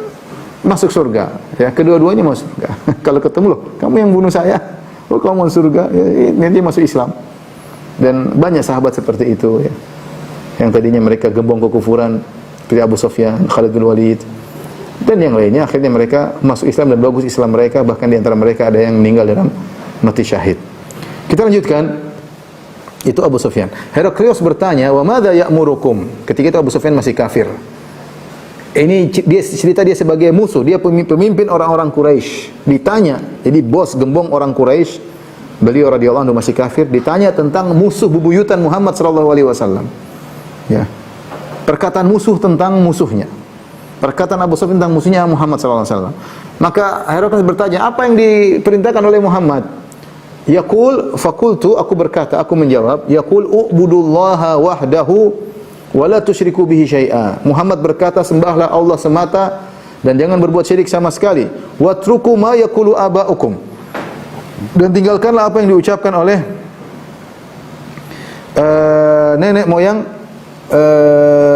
masuk surga. Ya, kedua-duanya masuk surga. Kalau ketemu, loh, kamu yang bunuh saya. Oh, kamu masuk surga. Ya, nanti masuk Islam. Dan banyak sahabat seperti itu, ya. Yang tadinya mereka gembong kekufuran, seperti Abu Sufyan, Khalid bin Walid, dan yang lainnya, akhirnya mereka masuk Islam dan bagus Islam mereka. Bahkan di antara mereka ada yang meninggal dalam mati syahid. Kita lanjutkan. Itu Abu Sufyan. Heraklius bertanya, "Wa madza ya'murukum?" Ketika itu Abu Sufyan masih kafir. Ini dia cerita dia sebagai musuh, dia pemimpin orang-orang Quraisy. Ditanya, jadi bos gembong orang Quraisy, beliau radhiyallahu anhu masih kafir, ditanya tentang musuh bebuyutan Muhammad sallallahu alaihi wasallam. Ya. Perkataan musuh tentang musuhnya. Perkataan Abu Sufyan tentang musuhnya Muhammad sallallahu alaihi wasallam. Maka Heraklius bertanya, apa yang diperintahkan oleh Muhammad? Yaqul faqultu, aku berkata, aku menjawab, yaqul u'budullaha wahdahu wa la tusyriku bihi syai'a. Muhammad berkata, sembahlah Allah semata dan jangan berbuat syirik sama sekali. Watruku ma yaqulu aba'ukum. Dan tinggalkanlah apa yang diucapkan oleh nenek moyang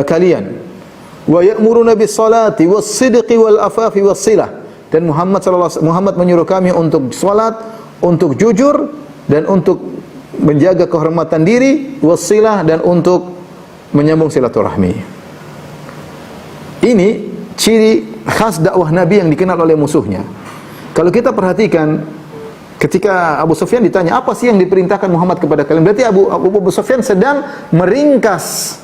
kalian. Wa ya'muruna bis salati was sidqi wal afafi was silah. Dan Muhammad menyuruh kami untuk salat, untuk jujur, dan untuk menjaga kehormatan diri, wasilah, dan untuk menyambung silaturahmi. Ini ciri khas dakwah Nabi yang dikenal oleh musuhnya. Kalau kita perhatikan, ketika Abu Sufyan ditanya, apa sih yang diperintahkan Muhammad kepada kalian? Berarti Abu Sufyan sedang meringkas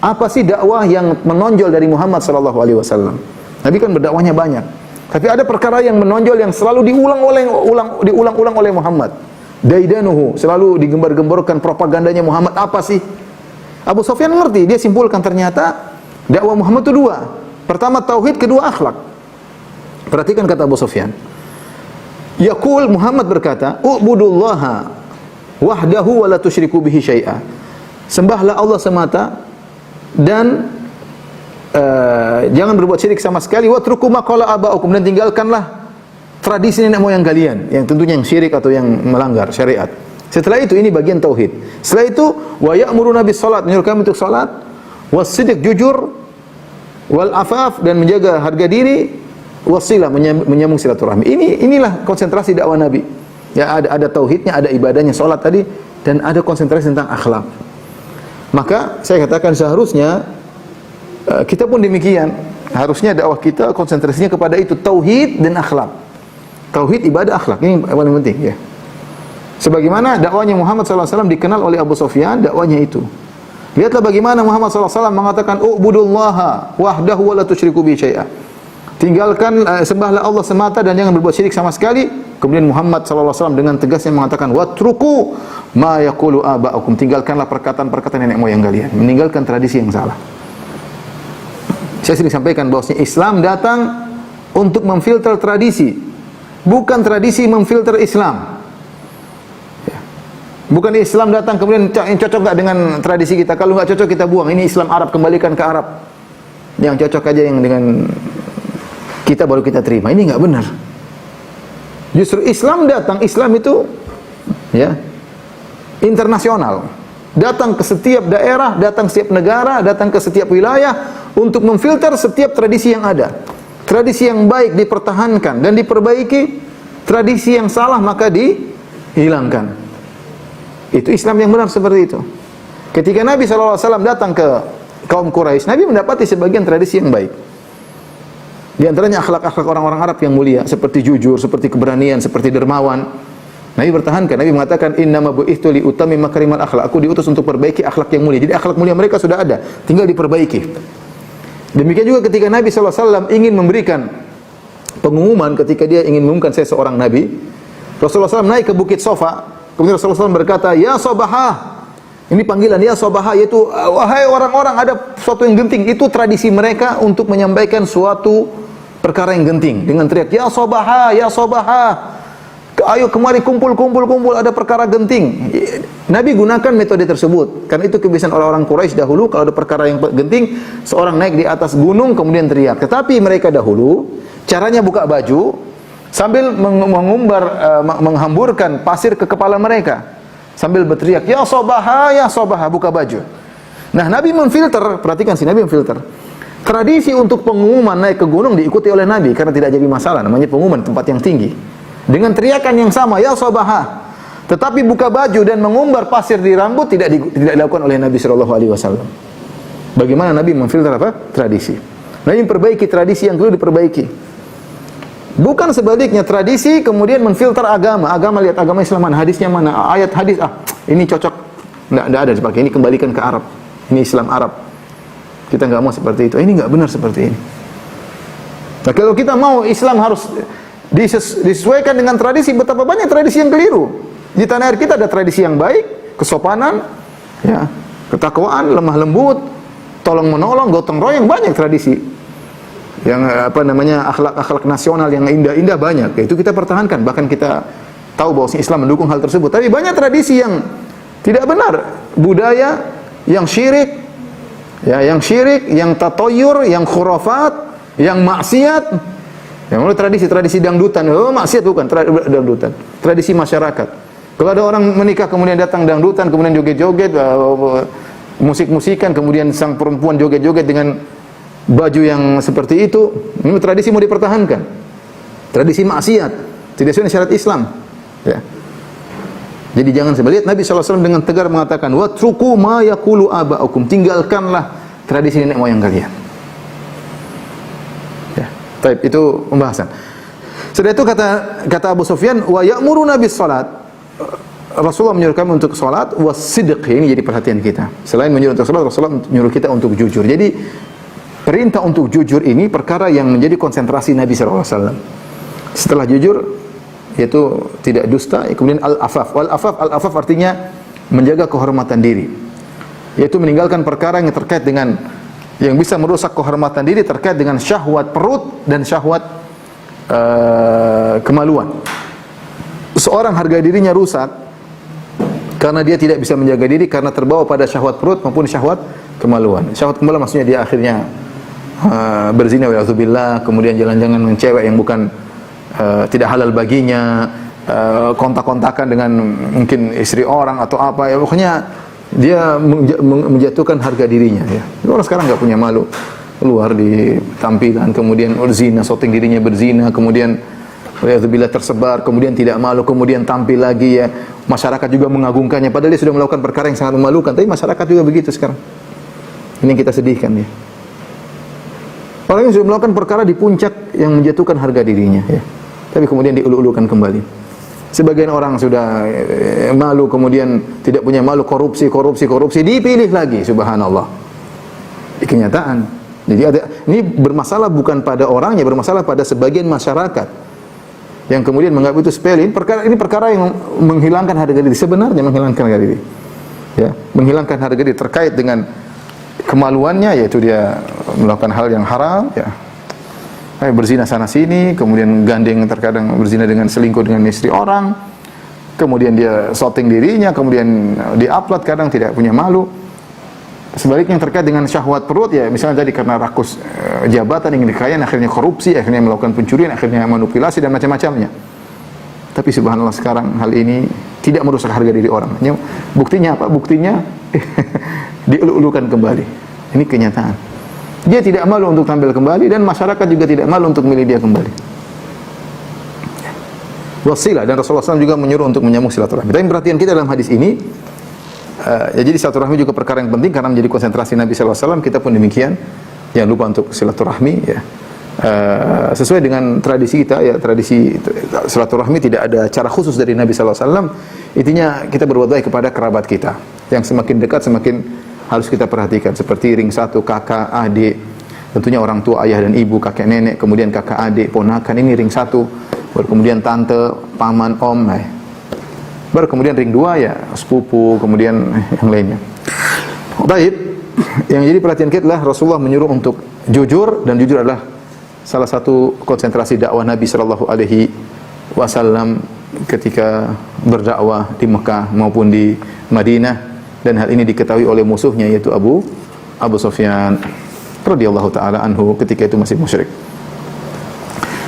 apa sih dakwah yang menonjol dari Muhammad SAW. Nabi kan berdakwahnya banyak. Tapi ada perkara yang menonjol yang selalu diulang-ulang oleh Muhammad. Daidanuhu, selalu digembar-gemborkan propagandanya Muhammad. Apa sih? Abu Sufyan mengerti, dia simpulkan ternyata dakwah Muhammad itu dua. Pertama tauhid, kedua akhlak. Perhatikan kata Abu Sufyan. Yaqul, Muhammad berkata, u'budullaha wahdahu wa la tusyriku bihi syai'a. Sembahlah Allah semata dan jangan berbuat syirik sama sekali. Watruku ma qala aba'ukum, dan tinggalkanlah tradisi nenek moyang kalian yang tentunya yang syirik atau yang melanggar syariat. Setelah itu, ini bagian tauhid. Setelah itu, wa ya'muruna bis salat, menyuruh kami untuk salat, was sidq, jujur, wal afaf, dan menjaga harga diri, wasilah, menyambung silaturahmi. Inilah konsentrasi dakwah Nabi. Ya, ada tauhidnya, ada ibadahnya, salat tadi, dan ada konsentrasi tentang akhlak. Maka saya katakan seharusnya kita pun demikian. Harusnya dakwah kita konsentrasinya kepada itu, tauhid dan akhlak. Tauhid, ibadah, akhlak. Ini yang paling penting ya. Sebagaimana dakwahnya Muhammad SAW dikenal oleh Abu Sufyan, dakwahnya itu. Lihatlah bagaimana Muhammad SAW mengatakan u'budullaha wahdahu wa la tusyriku bihi syai'a. Tinggalkan, sembahlah Allah semata dan jangan berbuat syirik sama sekali. Kemudian Muhammad SAW dengan tegasnya mengatakan watruku ma yaqulu aba'ukum. Tinggalkanlah perkataan-perkataan nenek moyang kalian, meninggalkan tradisi yang salah. Saya sering sampaikan bahwasanya Islam datang untuk memfilter tradisi, bukan tradisi memfilter Islam. Bukan Islam datang kemudian cocok enggak dengan tradisi kita. Kalau enggak cocok kita buang. Ini Islam Arab, kembalikan ke Arab. Yang cocok aja yang dengan kita baru kita terima. Ini enggak benar. Justru Islam datang, Islam itu ya internasional. Datang ke setiap daerah, datang ke setiap negara, datang ke setiap wilayah untuk memfilter setiap tradisi yang ada. Tradisi yang baik dipertahankan dan diperbaiki, tradisi yang salah maka dihilangkan. Itu Islam yang benar seperti itu. Ketika Nabi SAW datang ke kaum Quraisy, Nabi mendapati sebagian tradisi yang baik. Di antaranya akhlak-akhlak orang-orang Arab yang mulia, seperti jujur, seperti keberanian, seperti dermawan. Nabi bertahankan. Nabi mengatakan innama bu'ithtu li utammim makarimal akhlak. Aku diutus untuk perbaiki akhlak yang mulia. Jadi akhlak mulia mereka sudah ada, tinggal diperbaiki. Demikian juga ketika Nabi SAW ingin memberikan pengumuman, ketika dia ingin mengumumkan saya seorang Nabi, Rasulullah SAW naik ke Bukit Sofa. Kemudian Rasulullah SAW berkata, ya sobahah. Ini panggilan, ya sobahah, yaitu wahai orang-orang, ada sesuatu yang genting. Itu tradisi mereka untuk menyampaikan suatu perkara yang genting dengan teriak, ya sobahah, ya sobahah. Ayo kemari kumpul, ada perkara genting. Nabi gunakan metode tersebut. Karena itu kebiasaan orang-orang Quraisy dahulu, kalau ada perkara yang genting, seorang naik di atas gunung kemudian teriak. Tetapi mereka dahulu caranya buka baju sambil menghamburkan pasir ke kepala mereka sambil berteriak, ya sobaha, buka baju. Nah, Nabi memfilter, perhatikan sih, Nabi memfilter. Tradisi untuk pengumuman naik ke gunung diikuti oleh Nabi karena tidak jadi masalah, namanya pengumuman tempat yang tinggi. Dengan teriakan yang sama, ya sobaha. Tetapi buka baju dan mengumbar pasir di rambut tidak dilakukan oleh Nabi SAW. Bagaimana Nabi memfilter apa? Tradisi. Nabi memperbaiki tradisi yang perlu diperbaiki. Bukan sebaliknya, tradisi kemudian menfilter agama. Agama, lihat agama Islam mana, hadisnya mana, ayat hadis, ini cocok. Enggak ada dipakai, ini kembalikan ke Arab. Ini Islam Arab. Kita enggak mau seperti itu. Ini enggak benar seperti ini. Nah, kalau kita mau Islam harus disesuaikan dengan tradisi, betapa banyak tradisi yang keliru. Di tanah air kita ada tradisi yang baik, kesopanan, ya, ketakwaan, lemah lembut, tolong menolong, gotong royong, banyak tradisi. Yang akhlak-akhlak nasional yang indah-indah banyak. Itu kita pertahankan, bahkan kita tahu bahwa Islam mendukung hal tersebut. Tapi banyak tradisi yang tidak benar, budaya yang syirik, yang tatoyur, yang khurafat, yang maksiat. Yang mulai tradisi dangdutan, maksiat bukan dangdutan. Tradisi masyarakat. Kalau ada orang menikah kemudian datang dangdutan, kemudian joget-joget, musik-musikan, kemudian sang perempuan joget-joget dengan baju yang seperti itu, ini tradisi mau dipertahankan. Tradisi maksiat, tidak sesuai syariat Islam. Ya. Jadi jangan sebaliknya. Nabi SAW dengan tegar mengatakan, watruku ma yaqulu aba'ukum. Tinggalkanlah tradisi nenek moyang kalian. Ya. Baik, itu pembahasan. Setelah itu kata Abu Sufyan, wa ya'muruna bis salat. Rasulullah menyuruh kami untuk salat, was-sidq. Ini jadi perhatian kita. Selain menyuruh untuk salat, Rasulullah menyuruh kita untuk jujur. Jadi perintah untuk jujur ini perkara yang menjadi konsentrasi Nabi SAW. Setelah jujur, yaitu tidak dusta, kemudian al-afaf. Al-afaf artinya menjaga kehormatan diri. Yaitu meninggalkan perkara yang terkait dengan, yang bisa merusak kehormatan diri terkait dengan syahwat perut dan syahwat kemaluan. Seorang harga dirinya rusak karena dia tidak bisa menjaga diri, karena terbawa pada syahwat perut maupun syahwat kemaluan. Syahwat kemaluan maksudnya dia akhirnya berzina wa'udzubillah, kemudian jalan-jalan dengan cewek yang bukan tidak halal baginya, kontak-kontakan dengan mungkin istri orang atau apa, ya pokoknya dia menjatuhkan harga dirinya, ya. Orang sekarang nggak punya malu. luar di tampilan, kemudian berzina, shooting dirinya berzina, kemudian waliyadzubillah tersebar, kemudian tidak malu, kemudian tampil lagi ya. Masyarakat juga mengagungkannya padahal dia sudah melakukan perkara yang sangat memalukan, tapi masyarakat juga begitu sekarang. Ini yang kita sedihkan ya. Orang yang sudah melakukan perkara di puncak yang menjatuhkan harga dirinya ya. Tapi kemudian diulu-ulukan kembali. Sebagian orang sudah malu, kemudian tidak punya malu, korupsi, dipilih lagi, subhanallah. Di kenyataan. Jadi ini bermasalah bukan pada orangnya, bermasalah pada sebagian masyarakat yang kemudian menganggap itu sepele. Ini perkara yang menghilangkan harga diri, sebenarnya menghilangkan harga diri. Ya, menghilangkan harga diri terkait dengan kemaluannya, yaitu dia melakukan hal yang haram, ya. Berzina sana sini, kemudian gandeng, terkadang berzina dengan selingkuh dengan istri orang, kemudian dia shooting dirinya, kemudian di-upload, kadang tidak punya malu. Sebaliknya yang terkait dengan syahwat perut, ya misalnya tadi karena rakus jabatan ingin dikayaan, akhirnya korupsi, akhirnya melakukan pencurian, akhirnya manipulasi dan macam-macamnya. Tapi subhanallah sekarang hal ini tidak merusak harga diri orang. Buktinya apa? Buktinya diulu-ulukan kembali. Ini kenyataan. Dia tidak malu untuk tampil kembali dan masyarakat juga tidak malu untuk milih dia kembali. Wasilah, dan Rasulullah SAW juga menyuruh untuk menyambung silaturahmi. Tapi perhatian kita dalam hadis ini, ya jadi silaturahmi juga perkara yang penting karena menjadi konsentrasi Nabi SAW. Kita pun demikian, jangan lupa untuk silaturahmi. Ya. Sesuai dengan tradisi kita, ya tradisi silaturahmi tidak ada cara khusus dari Nabi SAW. Intinya kita berbuat baik kepada kerabat kita. Yang semakin dekat semakin harus kita perhatikan, seperti ring satu, kakak, adik, tentunya orang tua, ayah dan ibu, kakek nenek, kemudian kakak adik, ponakan, ini ring satu, baru kemudian tante, paman, om, baru kemudian ring dua ya sepupu, kemudian yang lainnya. Baik, yang jadi perhatian kita adalah Rasulullah menyuruh untuk jujur, dan jujur adalah salah satu konsentrasi dakwah Nabi Shallallahu Alaihi Wasallam ketika berdakwah di Mekah maupun di Madinah. Dan hal ini diketahui oleh musuhnya, yaitu Abu Sufyan radhiyallahu taala anhu, ketika itu masih musyrik.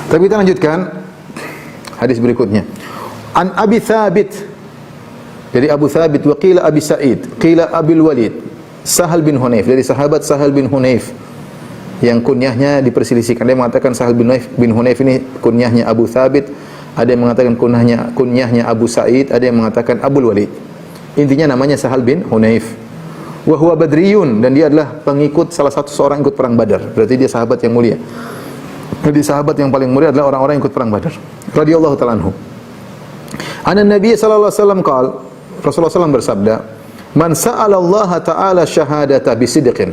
Tapi kita lanjutkan hadis berikutnya. An Abi Thabit, dari Abu Thabit, wa qila Abi Sa'id, qila Abil Walid, Sahal bin Hunayf, dari sahabat Sahal bin Hunayf yang kunyahnya diperselisihkan. Ada yang mengatakan Sahal bin Hunayf ini kunyahnya Abu Thabit, ada yang mengatakan kunyahnya Abu Sa'id, ada yang mengatakan Abul Walid. Intinya namanya Sahal bin Hunayf. Wa huwa badriyun, dan dia adalah pengikut salah satu seorang ikut perang Badar. Berarti dia sahabat yang mulia. Jadi sahabat yang paling mulia adalah orang-orang yang ikut perang Badar. Radhiyallahu ta'ala anhu. Anna Nabi sallallahu alaihi wasallam qala, Rasulullah SAW bersabda, "Man sa'ala Allah ta'ala syahadata bisidqin."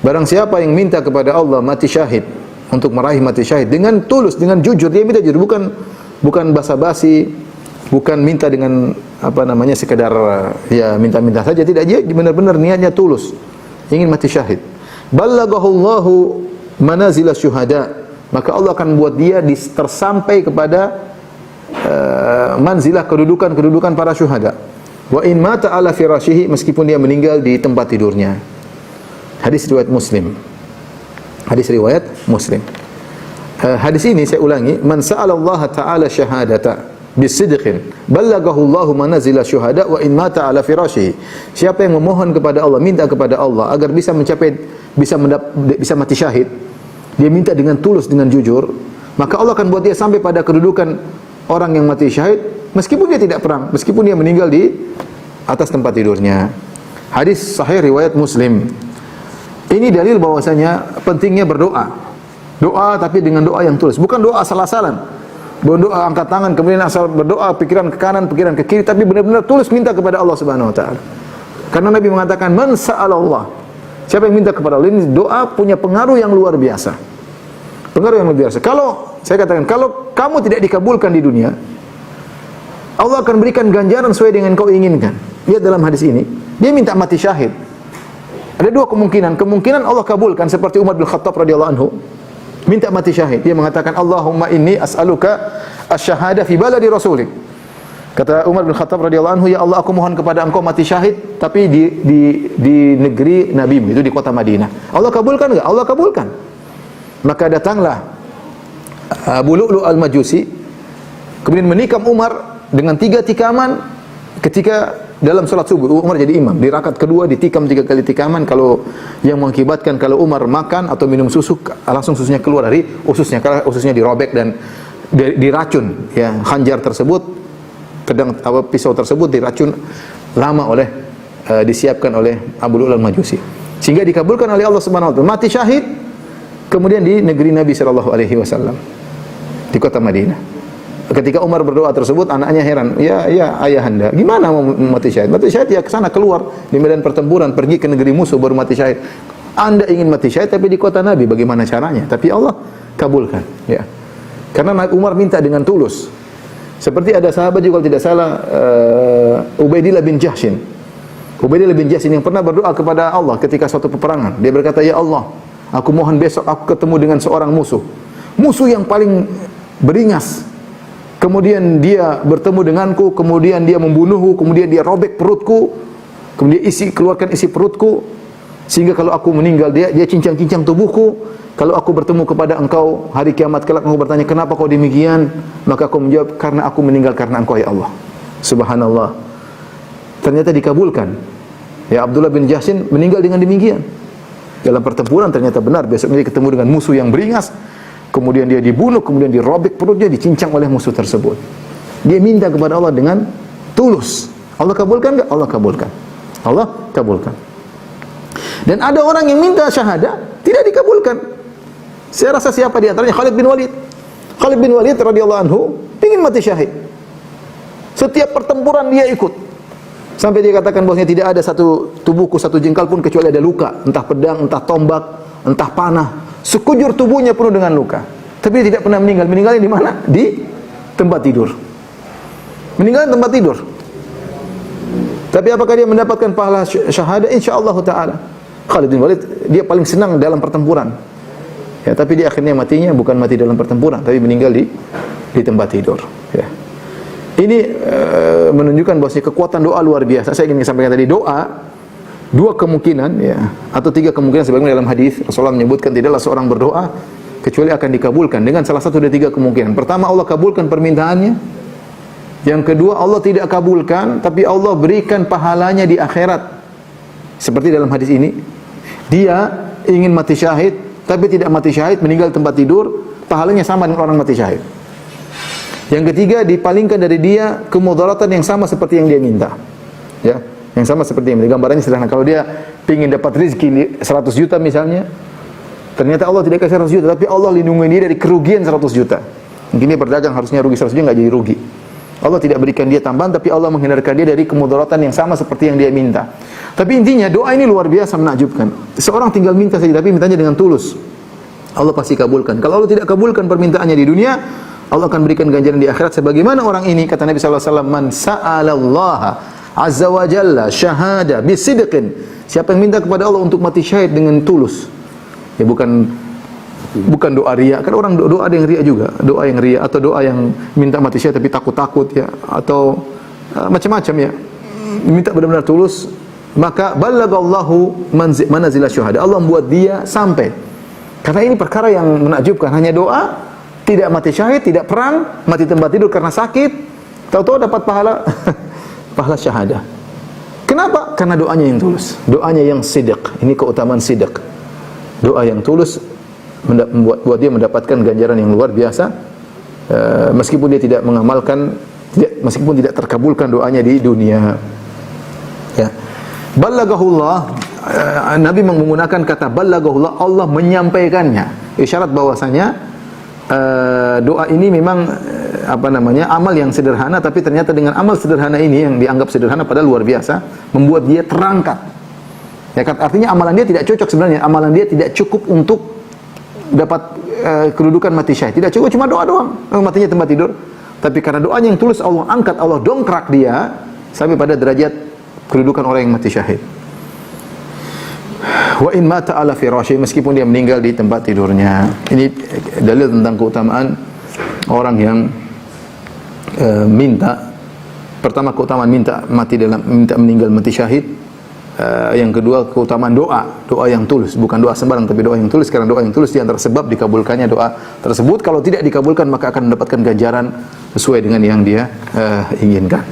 Barang siapa yang minta kepada Allah mati syahid, untuk meraih mati syahid dengan tulus, dengan jujur, dia minta jujur, bukan basa-basi, bukan minta dengan sekedar ya minta-minta saja, tidak, dia benar-benar niatnya tulus, ingin mati syahid. Ballagahullahu manazil syuhada, maka Allah akan buat dia tersampai kepada manzilah, kedudukan para syuhada. Wa in mata ala firashihi, meskipun dia meninggal di tempat tidurnya. Hadis riwayat Muslim. Hadis ini saya ulangi, man sa'ala Allah ta'ala syahadata bisidqin ballagahu Allahu manazila syuhada wa in mata ala firashihi. Siapa yang memohon kepada Allah, minta kepada Allah agar bisa mati syahid, dia minta dengan tulus, dengan jujur, maka Allah akan buat dia sampai pada kedudukan orang yang mati syahid meskipun dia tidak perang, meskipun dia meninggal di atas tempat tidurnya. Hadis sahih riwayat Muslim. Ini dalil bahwasanya pentingnya berdoa. Doa tapi dengan doa yang tulus, bukan doa asal-asalan. Berdoa angkat tangan kemudian asal berdoa, pikiran ke kanan, pikiran ke kiri, tapi benar-benar tulus minta kepada Allah Subhanahu wa taala. Karena Nabi mengatakan man sa'alallah, siapa yang minta kepada Allah, ini doa punya pengaruh yang luar biasa. Pengaruh yang luar biasa. Kalau saya katakan, kalau kamu tidak dikabulkan di dunia, Allah akan berikan ganjaran sesuai dengan kau inginkan. Lihat dalam hadis ini, dia minta mati syahid. Ada dua kemungkinan. Kemungkinan Allah kabulkan seperti Umar bin Khattab radhiyallahu anhu, minta mati syahid. Dia mengatakan, Allahumma inni as'aluka asyhada fi baladi rasulik. Kata Umar bin Khattab radhiyallahu anhu, ya Allah, aku mohon kepada engkau mati syahid tapi di negeri Nabi, itu di kota Madinah. Allah kabulkan enggak? Allah kabulkan. Maka datanglah Abu Lu'lu' al-Majusi, kemudian menikam Umar dengan 3 tikaman ketika dalam salat subuh Umar jadi imam. Di rakaat kedua ditikam 3 kali tikaman, kalau yang mengakibatkan kalau Umar makan atau minum susu langsung susunya keluar dari ususnya, karena ususnya dirobek dan diracun ya. Khanjar tersebut, pedang pisau tersebut diracun lama oleh disiapkan oleh Abu Lu'lu'al Majusi, sehingga dikabulkan oleh Allah Subhanahu wa taala. Mati syahid kemudian di negeri Nabi sallallahu alaihi wasallam, di kota Madinah. Ketika Umar berdoa tersebut, anaknya heran, ya ayahanda, gimana mau mati syahid? Mati syahid ya ke sana, keluar di medan pertempuran, pergi ke negeri musuh baru mati syahid. Anda ingin mati syahid tapi di kota Nabi, bagaimana caranya? Tapi Allah kabulkan, ya. Karena Umar minta dengan tulus. Seperti ada sahabat juga kalau tidak salah, Ubaidillah bin Jahshin. Ubaidillah bin Jahshin yang pernah berdoa kepada Allah ketika suatu peperangan. Dia berkata, ya Allah, aku mohon besok aku ketemu dengan seorang musuh yang paling beringas. Kemudian dia bertemu denganku, kemudian dia membunuhku, kemudian dia robek perutku, kemudian keluarkan isi perutku, sehingga kalau aku meninggal dia cincang-cincang tubuhku. Kalau aku bertemu kepada engkau hari kiamat kelak, engkau bertanya, kenapa kau demikian? Maka aku menjawab, karena aku meninggal karena engkau ya Allah. Subhanallah. Ternyata dikabulkan. Ya, Abdullah bin Jahshin meninggal dengan demikian. Dalam pertempuran ternyata benar, besoknya dia ketemu dengan musuh yang beringas. Kemudian dia dibunuh, kemudian dirobek perutnya, dicincang oleh musuh tersebut. Dia minta kepada Allah dengan tulus. Allah kabulkan enggak? Allah kabulkan. Allah kabulkan. Dan ada orang yang minta syahadah, tidak dikabulkan. Saya rasa siapa di antaranya? Khalid bin Walid. Khalid bin Walid radhiyallahu anhu ingin mati syahid. Setiap pertempuran dia ikut. Sampai dia katakan bahwasanya tidak ada satu tubuhku, satu jengkal pun kecuali ada luka, entah pedang, entah tombak, entah panah. Sekujur tubuhnya penuh dengan luka. Tapi dia tidak pernah meninggal. Meninggalnya di mana? Di tempat tidur. Meninggal di tempat tidur. Tapi apakah dia mendapatkan pahala syahadah? Insyaallah taala. Khalid bin Walid dia paling senang dalam pertempuran. Ya, tapi dia akhirnya matinya bukan mati dalam pertempuran, tapi meninggal di tempat tidur. Ya. Ini menunjukkan bahwa kekuatan doa luar biasa. Saya ingin sampaikan tadi, doa dua kemungkinan ya, atau tiga kemungkinan sebagaimana dalam hadis Rasulullah menyebutkan tidaklah seorang berdoa kecuali akan dikabulkan dengan salah satu dari tiga kemungkinan. Pertama, Allah kabulkan permintaannya. Yang kedua, Allah tidak kabulkan tapi Allah berikan pahalanya di akhirat. Seperti dalam hadis ini, dia ingin mati syahid tapi tidak mati syahid, meninggal tempat tidur, pahalanya sama dengan orang mati syahid. Yang ketiga, dipalingkan dari dia kemudaratan yang sama seperti yang dia minta. Ya, yang sama seperti yang gambarannya sederhana. Kalau dia ingin dapat rezeki 100 juta misalnya, ternyata Allah tidak kasih 100 juta, tapi Allah lindungi dia dari kerugian 100 juta. Mungkin dia berdagang harusnya rugi 100 juta, enggak jadi rugi. Allah tidak berikan dia tambahan, tapi Allah menghindarkan dia dari kemudaratan yang sama seperti yang dia minta. Tapi intinya doa ini luar biasa menakjubkan. Seorang tinggal minta saja, tapi mintanya dengan tulus, Allah pasti kabulkan. Kalau Allah tidak kabulkan permintaannya di dunia, Allah akan berikan ganjaran di akhirat. Sebagaimana orang ini, kata Nabi SAW, man sa'alallaha azza wa jalla syahada bisidqin. Siapa yang minta kepada Allah untuk mati syahid dengan tulus, ya bukan doa riya. Kan orang doa ada yang riya juga, doa yang riya atau doa yang minta mati syahid tapi takut-takut ya, atau macam-macam ya. Minta benar-benar tulus, maka balagallahu manazila syuhada. Allah membuat dia sampai. Karena ini perkara yang menakjubkan, hanya doa, tidak mati syahid, tidak perang, mati tempat tidur karena sakit, tahu-tahu dapat pahala pahala syahadah. Kenapa? Karena doanya yang tulus, doanya yang sidq. Ini keutamaan sidq. Doa yang tulus membuat dia mendapatkan ganjaran yang luar biasa, meskipun dia tidak mengamalkan, meskipun tidak terkabulkan doanya di dunia. Ya. Ballagahullah, Nabi menggunakan kata ballagahullah, Allah menyampaikannya. Isyarat bahwasanya doa ini memang amal yang sederhana, tapi ternyata dengan amal sederhana ini yang dianggap sederhana padahal luar biasa, membuat dia terangkat. Ya, artinya amalan dia tidak cocok sebenarnya, amalan dia tidak cukup untuk dapat kedudukan mati syahid. Tidak cukup cuma doa doang, matinya tempat tidur. Tapi karena doanya yang tulus, Allah angkat, Allah dongkrak dia sampai pada derajat kedudukan orang yang mati syahid. Wa in mata ala firasyi, meskipun dia meninggal di tempat tidurnya. Ini dalil tentang keutamaan orang yang minta. Pertama, keutamaan minta meninggal mati syahid. Yang kedua, keutamaan doa yang tulus, bukan doa sembarang tapi doa yang tulus, karena doa yang tulus di antara sebab dikabulkannya doa tersebut. Kalau tidak dikabulkan maka akan mendapatkan ganjaran sesuai dengan yang dia inginkan.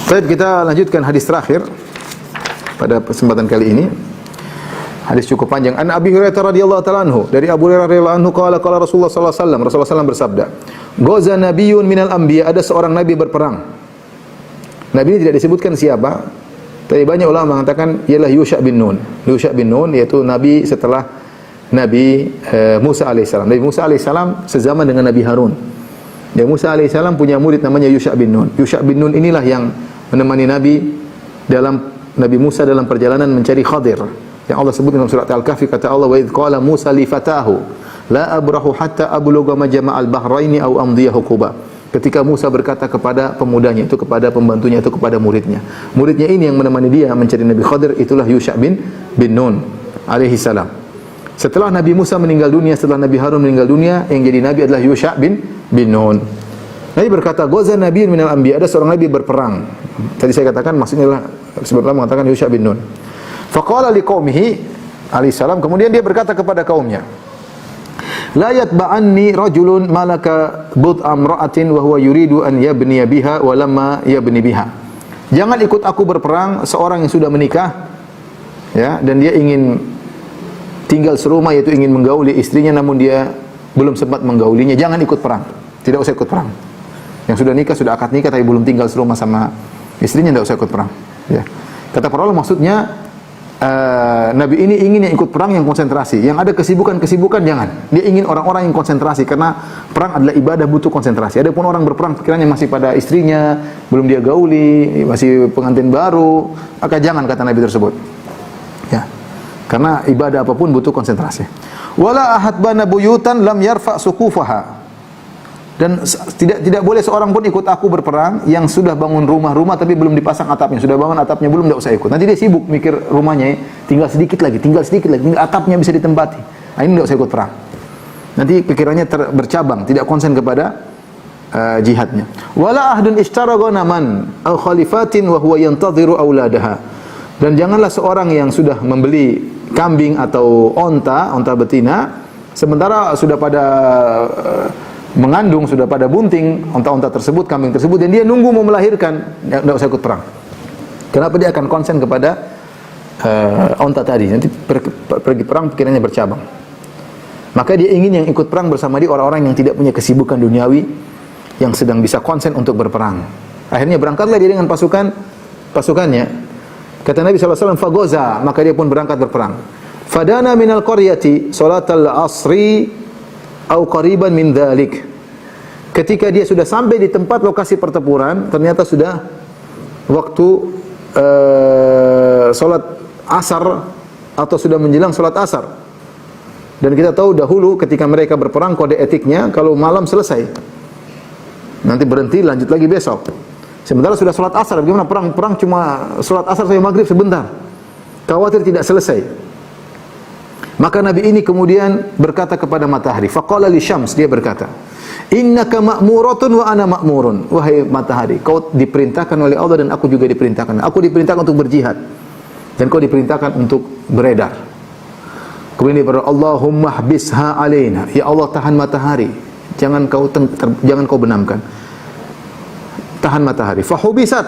Baik, kita lanjutkan hadis terakhir pada kesempatan kali ini. Hadis cukup panjang. An Abi Hurairah radhiyallahu ta'ala anhu, dari Abu Hurairah radhiyallahu anhu qala Rasulullah sallallahu alaihi wasallam, Rasulullah SAW bersabda, "Ghaza nabiyyun minal anbiya", ada seorang nabi berperang. Nabi ini tidak disebutkan siapa, tapi banyak ulama mengatakan ialah Yusha bin Nun. Yusha bin Nun yaitu nabi setelah Nabi Musa alaihissalam. Nabi Musa alaihissalam sezaman dengan Nabi Harun. Nabi Musa alaihissalam punya murid namanya Yusha bin Nun. Yusha bin Nun inilah yang menemani Nabi Musa dalam perjalanan mencari Khadir. Yang Allah sebut dalam surat Al-Kahfi, kata Allah, "Wa idh qala Musa li fatahu la abrahu hatta ablugha majma'al bahraini aw amdiya huquba." Ketika Musa berkata kepada pemudanya, itu kepada pembantunya, itu kepada muridnya. Muridnya ini yang menemani dia mencari Nabi Khadir, itulah Yusha bin Nun alaihi salam. Setelah Nabi Musa meninggal dunia, setelah Nabi Harun meninggal dunia, yang jadi nabi adalah Yusha bin Nun. Nabi berkata, "Ghaza nabiyyun minal anbiya", ada seorang nabi berperang. Tadi saya katakan maksudnya adalah sebelumnya mengatakan Yusha bin Nun. Faqala liqaumihi alaihi salam, kemudian dia berkata kepada kaumnya, "La yatba'anni rajulun malaka bud'a imra'atin wa huwa yuridu an yabniya biha wa lamma yabni biha." Jangan ikut aku berperang seorang yang sudah menikah, ya, dan dia ingin tinggal serumah, yaitu ingin menggauli istrinya namun dia belum sempat menggaulinya. Jangan ikut perang. Tidak usah ikut perang. Yang sudah nikah, sudah akad nikah tapi belum tinggal serumah sama istrinya, tidak usah ikut perang, ya. Kata para ulama, maksudnya Nabi ini ingin yang ikut perang yang konsentrasi, yang ada kesibukan-kesibukan jangan. Dia ingin orang-orang yang konsentrasi, karena perang adalah ibadah, butuh konsentrasi. Adapun orang berperang pikirannya masih pada istrinya, belum dia gauli, masih pengantin baru, maka jangan, kata Nabi tersebut. Ya. Karena ibadah apapun butuh konsentrasi. Wala ahad bana buyutan lam yarfa suqufaha. Dan tidak boleh seorang pun ikut aku berperang yang sudah bangun rumah-rumah tapi belum dipasang atapnya. Sudah bangun atapnya belum, tidak usah ikut. Nanti dia sibuk mikir rumahnya, tinggal sedikit lagi, tinggal atapnya bisa ditempati. Nah, ini tidak usah ikut perang. Nanti pikirannya bercabang, tidak konsen kepada jihadnya. Wala ahdun ishtara ghanaman aw khalifatin wa huwa yantadhiru auladaha. Dan janganlah seorang yang sudah membeli kambing atau onta betina, sementara sudah pada mengandung, sudah pada bunting onta-onta tersebut, kambing tersebut, dan dia nunggu mau melahirkan, tidak usah ikut perang. Kenapa? Dia akan konsen kepada onta tadi. Nanti pergi perang pikirannya bercabang. Maka dia ingin yang ikut perang bersama dia orang-orang yang tidak punya kesibukan duniawi, yang sedang bisa konsen untuk berperang. Akhirnya berangkatlah dia dengan pasukannya. Kata Nabi SAW, "Fagoza", maka dia pun berangkat berperang. Fadana minal qaryati salatal asri au qariban min dzalik. Ketika dia sudah sampai di tempat lokasi pertempuran, ternyata sudah waktu salat asar atau sudah menjelang salat asar. Dan kita tahu dahulu ketika mereka berperang, kode etiknya kalau malam selesai, nanti berhenti, lanjut lagi besok. Sementara sudah salat asar, bagaimana perang cuma salat asar sampai maghrib sebentar, khawatir tidak selesai. Maka Nabi ini kemudian berkata kepada matahari, faqala li syams, dia berkata, "Innaka ma'muratun wa ana ma'murun." Wahai matahari, kau diperintahkan oleh Allah dan aku juga diperintahkan. Aku diperintahkan untuk berjihad dan kau diperintahkan untuk beredar. Kemudian dia berkata, "Allahumma hbisha alaina." Ya Allah, tahan matahari. Jangan kau benamkan. Tahan matahari. Fahubisat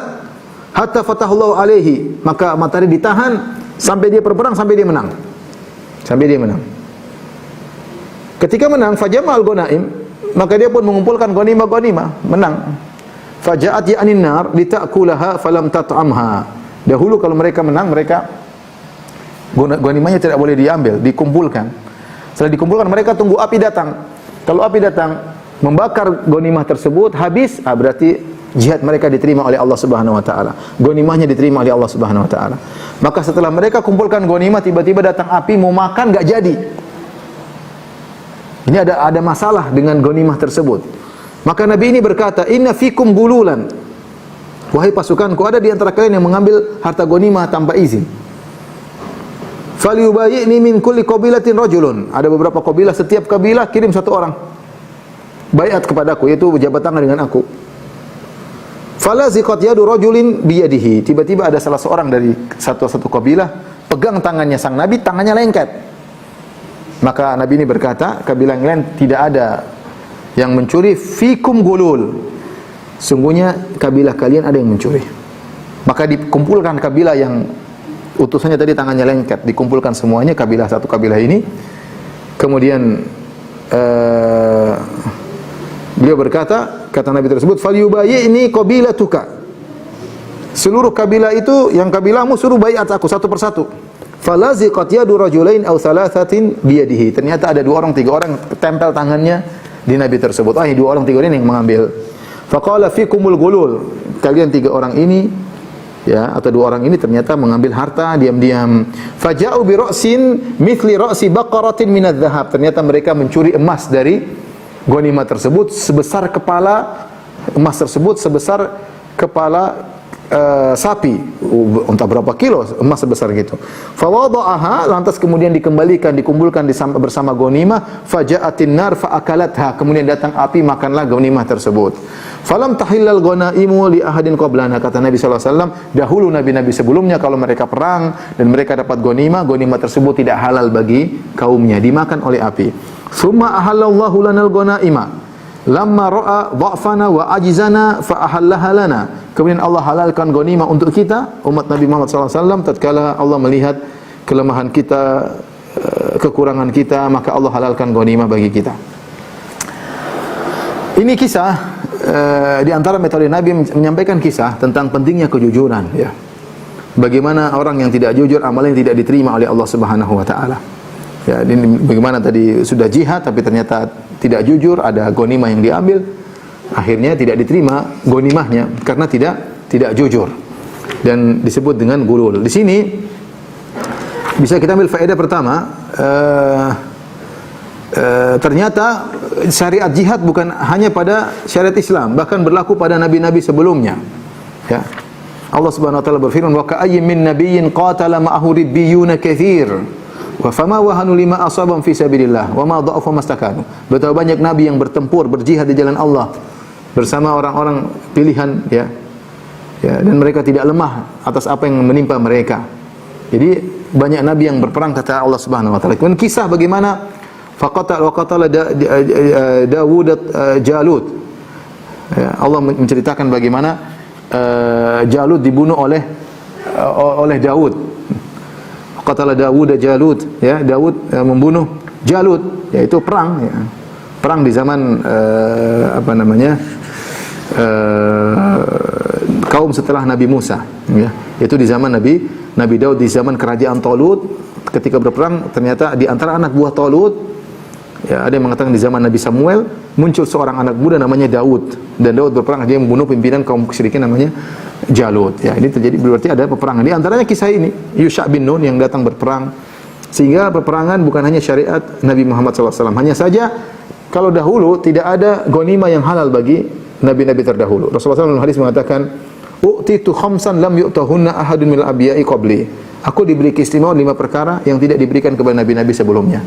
hatta fatahullahu alaihi. Maka matahari ditahan sampai dia berperang, sampai dia menang. Ketika menang, fajamal ghanaim, maka dia pun mengumpulkan ghanimah, menang. Faja'at ya'nin nar litakulaha falam tat'amha. Dahulu kalau mereka menang, mereka ghanimahnya tidak boleh diambil, dikumpulkan. Setelah dikumpulkan, mereka tunggu api datang. Kalau api datang membakar ghanimah tersebut, habis, berarti jihad mereka diterima oleh Allah Subhanahu wa taala. Ghanimahnya diterima oleh Allah Subhanahu wa taala. Maka setelah mereka kumpulkan ghanimah, tiba-tiba datang api mau makan, enggak jadi. Ini ada masalah dengan ghanimah tersebut. Maka Nabi ini berkata, "Inna fikum gululan." Wahai pasukanku, ada di antara kalian yang mengambil harta ghanimah tanpa izin. Falyubayyi'ni min kulli qabilatin rajulun. Ada beberapa kabilah, setiap kabilah kirim satu orang baiat kepadaku, yaitu berjabat tangan dengan aku. Fala ziqat yadu rajulin biyadihi. Tiba-tiba ada salah seorang dari satu kabilah pegang tangannya sang Nabi, tangannya lengket. Maka Nabi ini berkata, kabilah yang lain, tidak ada yang mencuri, fikum gulul. Sungguhnya kabilah kalian ada yang mencuri. Maka dikumpulkan kabilah yang utusannya tadi tangannya lengket, dikumpulkan semuanya kabilah satu kabilah ini. Kemudian beliau berkata, kata Nabi tersebut, "Falyubayyi'ni qabilatuka." Seluruh kabilah itu, yang kabilahmu suruh baiat aku satu persatu. Falaziqat yadu rajulain aw thalathatin biyadihi. Ternyata ada 2 orang 3 orang tempel tangannya di Nabi tersebut. 2 orang 3 orang yang mengambil. Faqala fikumul gulul. Kalian 3 orang ini, ya, atau 2 orang ini ternyata mengambil harta diam-diam. Faja'u bi ra'sin mithli ra'si baqaratin minadz dhahab. Ternyata mereka mencuri emas dari ghanimah tersebut sebesar kepala emas tersebut sebesar kepala sapi, entah berapa kilo emas sebesar gitu. Fawada'aha, lantas kemudian dikembalikan, dikumpulkan bersama ghanimah. Faja'atin nar faakalatha, kemudian datang api makanlah ghanimah tersebut. Falam tahillal ghanaimu li ahadin qablana, kata Nabi sallallahu alaihi wasallam, dahulu nabi-nabi sebelumnya kalau mereka perang dan mereka dapat ghanimah, ghanimah tersebut tidak halal bagi kaumnya, dimakan oleh api. Summa ahallallahu lanal ghanaima lamma ra'a dha'fana wa ajizana fa ahallaha lana. Kemudian Allah halalkan ghanimah untuk kita, umat Nabi Muhammad SAW, tatkala Allah melihat kelemahan kita, kekurangan kita, maka Allah halalkan ghanimah bagi kita. Ini kisah di antara metode Nabi menyampaikan kisah tentang pentingnya kejujuran, ya. Bagaimana orang yang tidak jujur amalnya tidak diterima oleh Allah Subhanahu wa taala. Ya, ini bagaimana tadi sudah jihad tapi ternyata tidak jujur, ada ghanimah yang diambil, akhirnya tidak diterima ghanimahnya karena tidak jujur. Dan disebut dengan gulul. Di sini bisa kita ambil faedah pertama, ternyata syariat jihad bukan hanya pada syariat Islam, bahkan berlaku pada nabi-nabi sebelumnya. Ya. Allah Subhanahu wa taala berfirman, "Wa ka'ayyin min nabiyyin qatala ma'ahu ribbiyuna katsir." Wa fama wahanu lima asabam fi sabilillah wa ma dha'afu mastakanu. Betapa banyak nabi yang bertempur, berjihad di jalan Allah bersama orang-orang pilihan, ya. Ya, dan mereka tidak lemah atas apa yang menimpa mereka. Jadi banyak nabi yang berperang, kata Allah Subhanahu wa taala. Kemudian kisah bagaimana faqatala Dawud Jalut. Ya, Allah menceritakan bagaimana Jalut dibunuh oleh Daud. Qatala Dawud Jalut, ya, Daud membunuh Jalut, yaitu perang, ya. Perang di zaman kaum setelah Nabi Musa, ya. Itu di zaman Nabi Daud, di zaman kerajaan Talut, ketika berperang ternyata di antara anak buah Talut, ya, ada yang mengatakan di zaman Nabi Samuel muncul seorang anak muda namanya Daud, dan Daud berperang, dia membunuh pimpinan kaum musyrikin namanya Jalut. Ya, ini terjadi, berarti ada peperangan. Di antaranya kisah ini, Yusha bin Nun yang datang berperang. Sehingga peperangan bukan hanya syariat Nabi Muhammad SAW. Hanya saja kalau dahulu tidak ada ghanimah yang halal bagi nabi-nabi terdahulu. Rasulullah SAW dalam hadis mengatakan, "U'titu khamsan lam yu'tahunna ahadun minal anbiya'i qabli." Aku diberi keistimewaan 5 perkara yang tidak diberikan kepada nabi-nabi sebelumnya.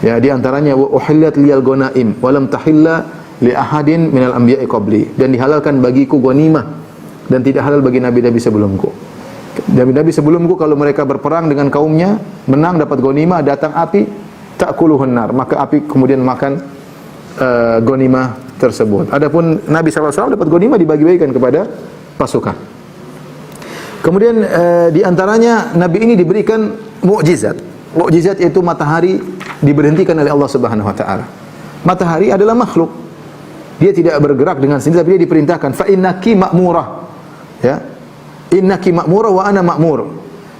Ya, di antaranya wa uhillat liyal ghanaim wa lam tahilla li ahadin minal anbiya'i qabli, dan dihalalkan bagiku ghanimah dan tidak halal bagi nabi-nabi sebelumku. Nabi-nabi sebelumku kalau mereka berperang dengan kaumnya, menang dapat ghanimah, datang api, ta'kuluhun nar, maka api kemudian makan ghanimah tersebut. Adapun Nabi SAW dapat ghanimah dibagi-bagikan kepada pasukan. Kemudian di antaranya Nabi ini diberikan mukjizat. Mukjizat yaitu matahari diberhentikan oleh Allah Subhanahu wa taala. Matahari adalah makhluk. Dia tidak bergerak dengan sendiri, tapi dia diperintahkan, fa innaki ma'murah. Ya. Innaki ma'murah wa ana ma'mur.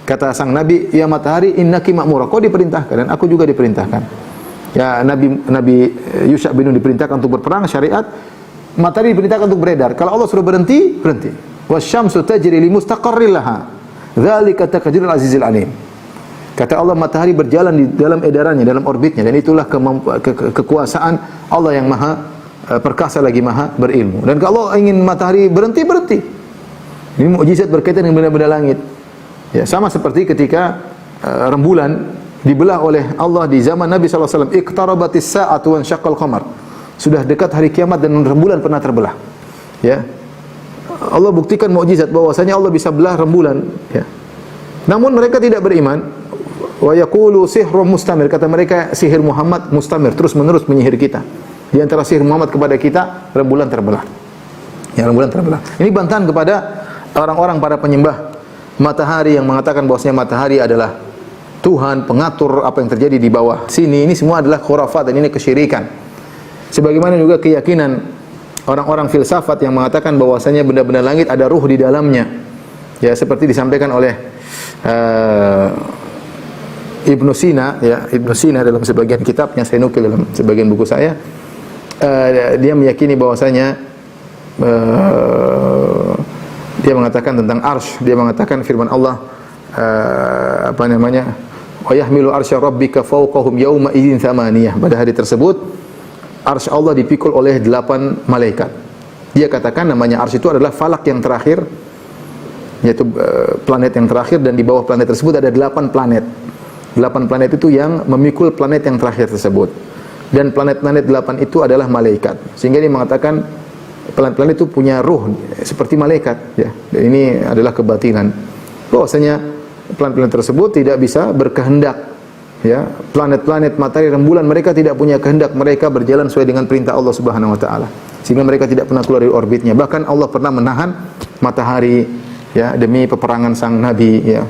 Kata sang Nabi, ya matahari, innaki ma'murah. Kau diperintahkan dan aku juga diperintahkan. Ya, Nabi Yusha bin Nun diperintahkan untuk berperang syariat, matahari diperintahkan untuk beredar. Kalau Allah suruh berhenti, berhenti. Wasyamsu tajri li mustaqarril laha. Dzalika taqdirul azizil alim. Kata Allah, matahari berjalan di dalam edarannya, dalam orbitnya, dan itulah kekuasaan Allah yang maha perkasa lagi maha berilmu. Dan kalau Allah ingin matahari berhenti, berhenti. Ini mukjizat berkaitan dengan benda-benda langit. Ya, sama seperti ketika rembulan dibelah oleh Allah di zaman Nabi SAW. Iqtarabatis sa'atu wa syaqqal qamar. Sudah dekat hari kiamat dan rembulan pernah terbelah. Ya. Allah buktikan mukjizat bahwasanya Allah bisa belah rembulan, ya. Namun mereka tidak beriman. Wa yaqulu sihrun mustamir, kata mereka sihir Muhammad mustamir, terus-menerus menyihir kita. Di antara sihir Muhammad kepada kita, rembulan terbelah. Ya, rembulan terbelah. Ini bantahan kepada orang-orang para penyembah matahari yang mengatakan bahwasanya matahari adalah Tuhan, pengatur apa yang terjadi di bawah sini, ini semua adalah khurafat dan ini kesyirikan. Sebagaimana juga keyakinan orang-orang filsafat yang mengatakan bahwasanya benda-benda langit ada ruh di dalamnya. Ya, seperti disampaikan oleh Ibnu Sina, ya, Ibnu Sina dalam sebagian kitabnya, saya nukil dalam sebagian buku saya, dia meyakini bahwasanya dia mengatakan tentang arsy, dia mengatakan firman Allah apa namanya, wa yahmilu arsya rabbika fawqahum yauma idzin tsamaniyah. Pada hari tersebut arsy Allah dipikul oleh 8 malaikat. Dia katakan namanya arsy itu adalah falak yang terakhir, yaitu planet yang terakhir, dan di bawah planet tersebut ada 8 planet. 8 planet itu yang memikul planet yang terakhir tersebut. Dan planet-planet 8 itu adalah malaikat. Sehingga dia mengatakan planet-planet itu punya ruh seperti malaikat, ya. Dan ini adalah kebatilan. Bahwasanya planet-planet tersebut tidak bisa berkehendak, ya. Planet-planet, matahari, rembulan, mereka tidak punya kehendak, mereka berjalan sesuai dengan perintah Allah Subhanahu wa taala. Sehingga mereka tidak pernah keluar dari orbitnya. Bahkan Allah pernah menahan matahari, ya, demi peperangan sang nabi, ya.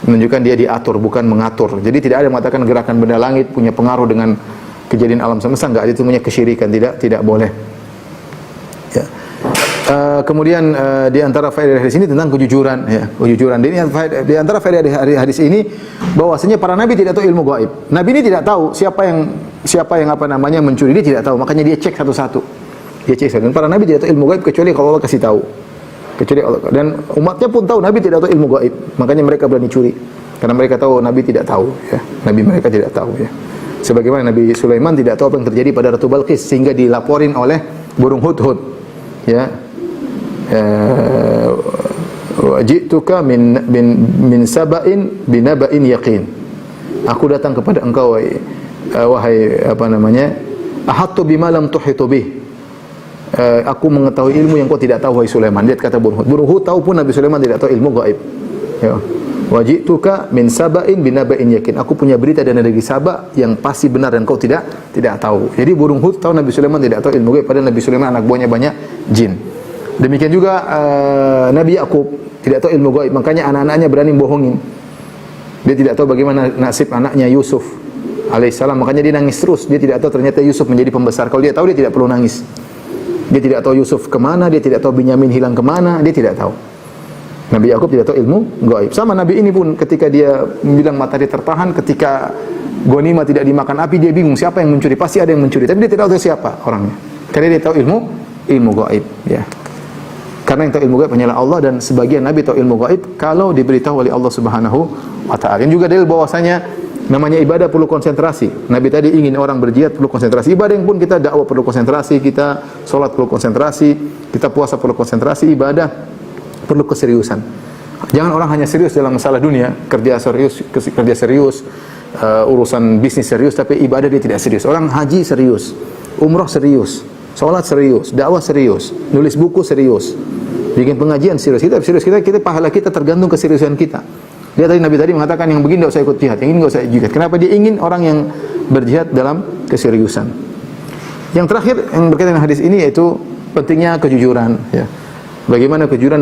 Menunjukkan dia diatur bukan mengatur. Jadi tidak ada yang mengatakan gerakan benda langit punya pengaruh dengan kejadian alam semesta, enggak, itu namanya kesyirikan, tidak boleh. Ya. Kemudian di antara faedah hadis ini tentang kejujuran, ya, kejujuran. Di antara faedah hadis ini bahwasanya para nabi tidak tahu ilmu gaib. Nabi ini tidak tahu siapa yang apa namanya mencuri, dia tidak tahu. Makanya dia cek satu-satu. Dia cek satu. Dan para nabi tidak tahu ilmu gaib kecuali kalau Allah kasih tahu. Kecuali Allah. Dan umatnya pun tahu nabi tidak tahu ilmu gaib. Makanya mereka berani curi. Karena mereka tahu nabi tidak tahu, ya. Nabi mereka tidak tahu, ya. Sebagaimana Nabi Sulaiman tidak tahu apa yang terjadi pada Ratu Balqis sehingga dilaporin oleh burung hudhud, ya. Wajituka min saba'in binaba'in yaqin. Aku datang kepada engkau wahai apa namanya, ahattu bima lam tuhitu bih. Aku mengetahui ilmu yang kau tidak tahu wahai Sulaiman. Lihat kata burung hud. Burung hud tahu pun Nabi Sulaiman tidak tahu ilmu gaib. Ya. Wajituka min saba'in binaba'in yaqin. Aku punya berita dari negeri Saba yang pasti benar dan kau tidak tahu. Jadi burung hud tahu Nabi Sulaiman tidak tahu ilmu gaib, padahal Nabi Sulaiman anak buahnya banyak jin. Demikian juga Nabi Yakub tidak tahu ilmu gaib, makanya anak-anaknya berani bohongin. Dia tidak tahu bagaimana nasib anaknya Yusuf alaihissalam, makanya dia nangis terus. Dia tidak tahu ternyata Yusuf menjadi pembesar. Kalau dia tahu, dia tidak perlu nangis. Dia tidak tahu Yusuf kemana, dia tidak tahu Binyamin hilang kemana, dia tidak tahu. Nabi Yakub tidak tahu ilmu gaib. Sama Nabi ini pun ketika dia bilang matahari tertahan, ketika ghanimah tidak dimakan api, dia bingung siapa yang mencuri. Pasti ada yang mencuri, tapi dia tidak tahu siapa orangnya. Karena dia tahu ilmu gaib, ya. Karena yang tahu ilmu gaib hanyalah Allah, dan sebagian nabi tahu ilmu gaib kalau diberitahu oleh Allah Subhanahu wa taala. Yang juga dalil bahwasanya namanya ibadah perlu konsentrasi. Nabi tadi ingin orang berjihad perlu konsentrasi. Ibadah yang pun kita dakwah perlu konsentrasi, kita salat perlu konsentrasi, kita puasa perlu konsentrasi, ibadah perlu keseriusan. Jangan orang hanya serius dalam masalah dunia, kerja serius, urusan bisnis serius, tapi ibadah dia tidak serius. Orang haji serius, umrah serius, salat serius, dakwah serius, nulis buku serius, bikin pengajian serius. Kita serius, kita pahala kita tergantung keseriusan kita. Dia tadi Nabi tadi mengatakan yang begini tidak usah ikut jihad, yang ini tidak usah jihad. Kenapa? Dia ingin orang yang berjihad dalam keseriusan. Yang terakhir yang berkaitan dengan hadis ini yaitu pentingnya kejujuran, ya. Bagaimana kejujuran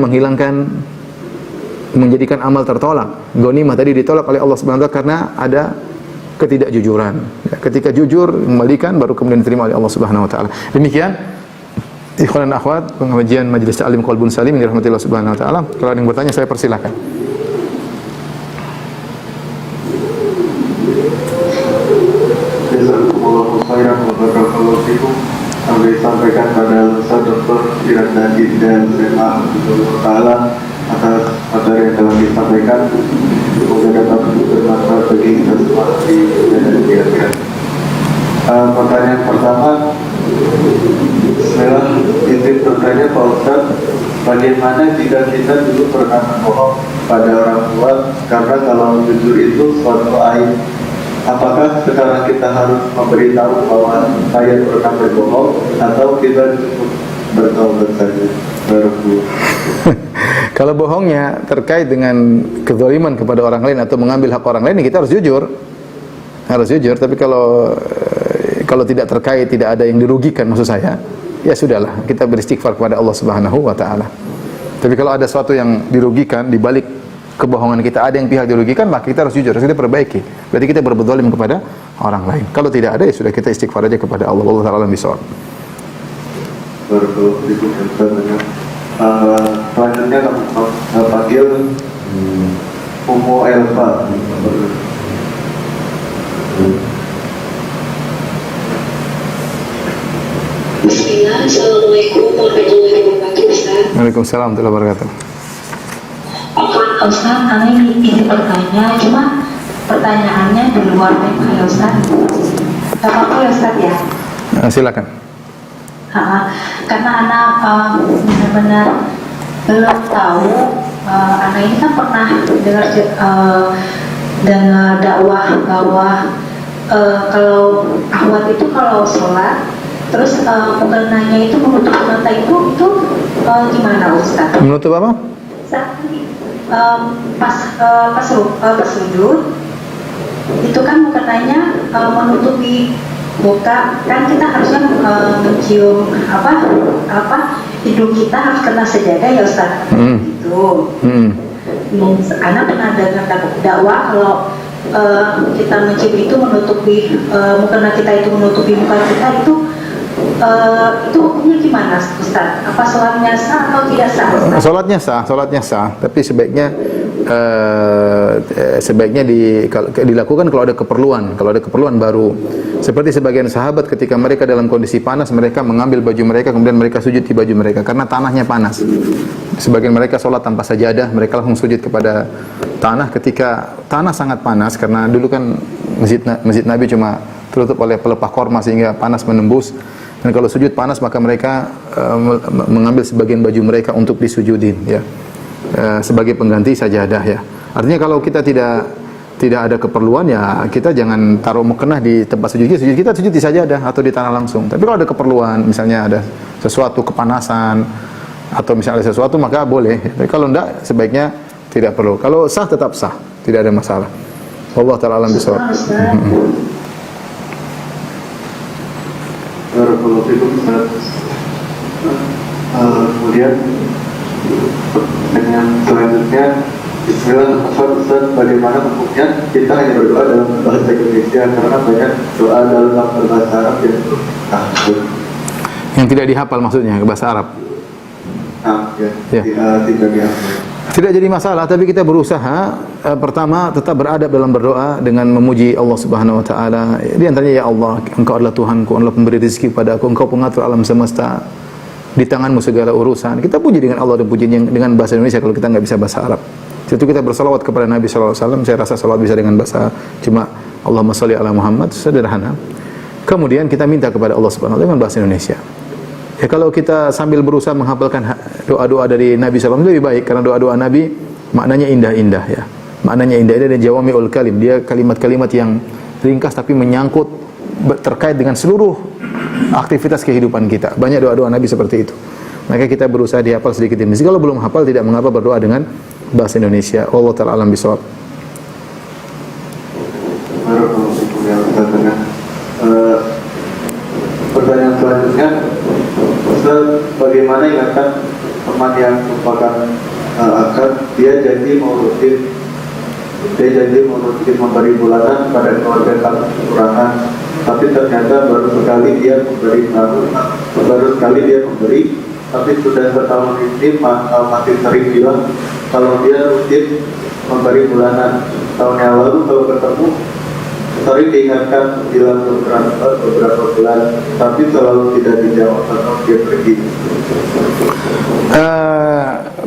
menjadikan amal tertolak. Ghanimah tadi ditolak oleh Allah Subhanahu wa taala karena ada ketidakjujuran. Ya, ketika jujur kembalikan baru kemudian diterima oleh Allah Subhanahu wa taala. Demikian ikhwan dan akhwat pengajian Majelis Ta'lim Qalbun Salim yang dirahmati Allah Subhanahu wa taala. Kalau ada yang bertanya saya persilakan. Jazakumullahu khairan wa barakallahu fikum. Kami sampaikan pada Ustaz Dr. Irandadi dan Sema Ta'ala atas materi yang telah disampaikan. Semoga dapat bermanfaat bagi kita semua di dunia dan di akhirat. Pertanyaan pertama, Bismillah, izin bertanya Pak Ustaz, bagaimana jika kita dulu pernah berbohong pada orang tua karena kalau jujur itu suatu aib? Apakah sekarang kita harus memberitahu bahwa saya pernah berbohong atau kita cukup bertaubat saja? Kalau bohongnya terkait dengan kezaliman kepada orang lain atau mengambil hak orang lain, kita harus jujur. Harus jujur, tapi kalau tidak terkait, tidak ada yang dirugikan maksud saya, ya sudahlah, kita beristighfar kepada Allah Subhanahu wa taala. Tapi kalau ada sesuatu yang dirugikan di balik kebohongan kita, ada yang pihak dirugikan, maka kita harus jujur, harus kita perbaiki. Berarti kita berzalim kepada orang lain. Kalau tidak ada, ya sudah, kita istighfar aja kepada Allah. Wallahu ta'ala bishawab. Selanjutnya panggil Umu Elva. Bismillah, Assalamualaikum warahmatullahi wabarakatuh, Ustaz. Waalaikumsalam warahmatullahi wabarakatuh. Ustaz, kami ingin bertanya, cuma pertanyaannya di luar tema ya Ustaz. Gak apa-apa ya Ustaz ya? Silakan. Karena anak benar-benar belum tahu, anak ini kan pernah dengar dakwah bahwa kalau akhwat itu kalau sholat terus mukenanya itu menutup mata itu gimana Ustaz? Menutup apa? Pas sujud itu kan mukenanya menutupi muka, kan kita harusnya mencium hidung kita harus kena sejadah ya Ustaz. Itu anak pernah dengar dakwah kalau kita mencium itu menutupi mukena kita, itu menutupi muka kita, itu hukumnya gimana Ustaz? Apa sholatnya sah atau tidak sah Ustaz? Sholatnya sah, tapi sebaiknya dilakukan kalau ada keperluan baru. Seperti sebagian sahabat ketika mereka dalam kondisi panas, mereka mengambil baju mereka kemudian mereka sujud di baju mereka karena tanahnya panas. Sebagian mereka sholat tanpa sajadah, mereka langsung sujud kepada tanah ketika tanah sangat panas, karena dulu kan masjid Nabi cuma tertutup oleh pelepah korma sehingga panas menembus. Dan kalau sujud panas maka mereka mengambil sebagian baju mereka untuk disujudin, ya, sebagai pengganti sajadah, ya. Artinya kalau kita tidak ada keperluan, ya kita jangan taruh mukena di tempat sujud kita sujud di sajadah atau di tanah langsung. Tapi kalau ada keperluan, misalnya ada sesuatu kepanasan atau misalnya ada sesuatu, maka boleh. Tapi kalau enggak, sebaiknya tidak perlu. Kalau sah tetap sah, tidak ada masalah. Allah ta'ala alam bisawab. Kemudian dengan selanjutnya, Ustaz, bagaimana hukumnya kita hanya berdoa dalam bahasa Indonesia karena banyak doa dalam bahasa Arab yang tidak dihafal, maksudnya bahasa Arab. Ya. Tidak dihafal. Tidak jadi masalah, tapi kita berusaha pertama tetap beradab dalam berdoa dengan memuji Allah Subhanahu wa taala. Di antaranya, ya Allah, Engkau adalah Tuhanku, Engkau pemberi rezeki padaku, Engkau pengatur alam semesta, di tanganmu segala urusan. Kita puji dengan Allah dan pujian yang dengan bahasa Indonesia kalau kita nggak bisa bahasa Arab. Situ kita bersalawat kepada Nabi sallallahu alaihi wasallam. Saya rasa salawat bisa dengan bahasa cuma Allahumma shalli ala Muhammad, sederhana. Kemudian kita minta kepada Allah Subhanahu wa taala dengan bahasa Indonesia. Ya, kalau kita sambil berusaha menghafalkan doa-doa dari Nabi SAW lebih baik, karena doa-doa Nabi maknanya indah-indah, ya. Maknanya indah-indah dan jawami'ul kalim. Dia kalimat-kalimat yang ringkas tapi menyangkut terkait dengan seluruh aktivitas kehidupan kita. Banyak doa-doa Nabi seperti itu. Maka kita berusaha dihafal sedikit demi sedikit. Kalau belum hafal, tidak mengapa berdoa dengan bahasa Indonesia. Allah ta'ala alam bisawab. Pertanyaan selanjutnya, Ustaz, bagaimana ingatkan teman yang merupakan akad, dia janji mau rutin memberi bulanan pada keluarga kami kekurangan, tapi ternyata baru sekali dia memberi, tapi sudah setahun ini masih sering bilang kalau dia rutin memberi bulanan. Tahun yang lalu kalau ketemu sering diingatkan bilang beberapa bulan, tapi selalu tidak dijawab atau dia pergi.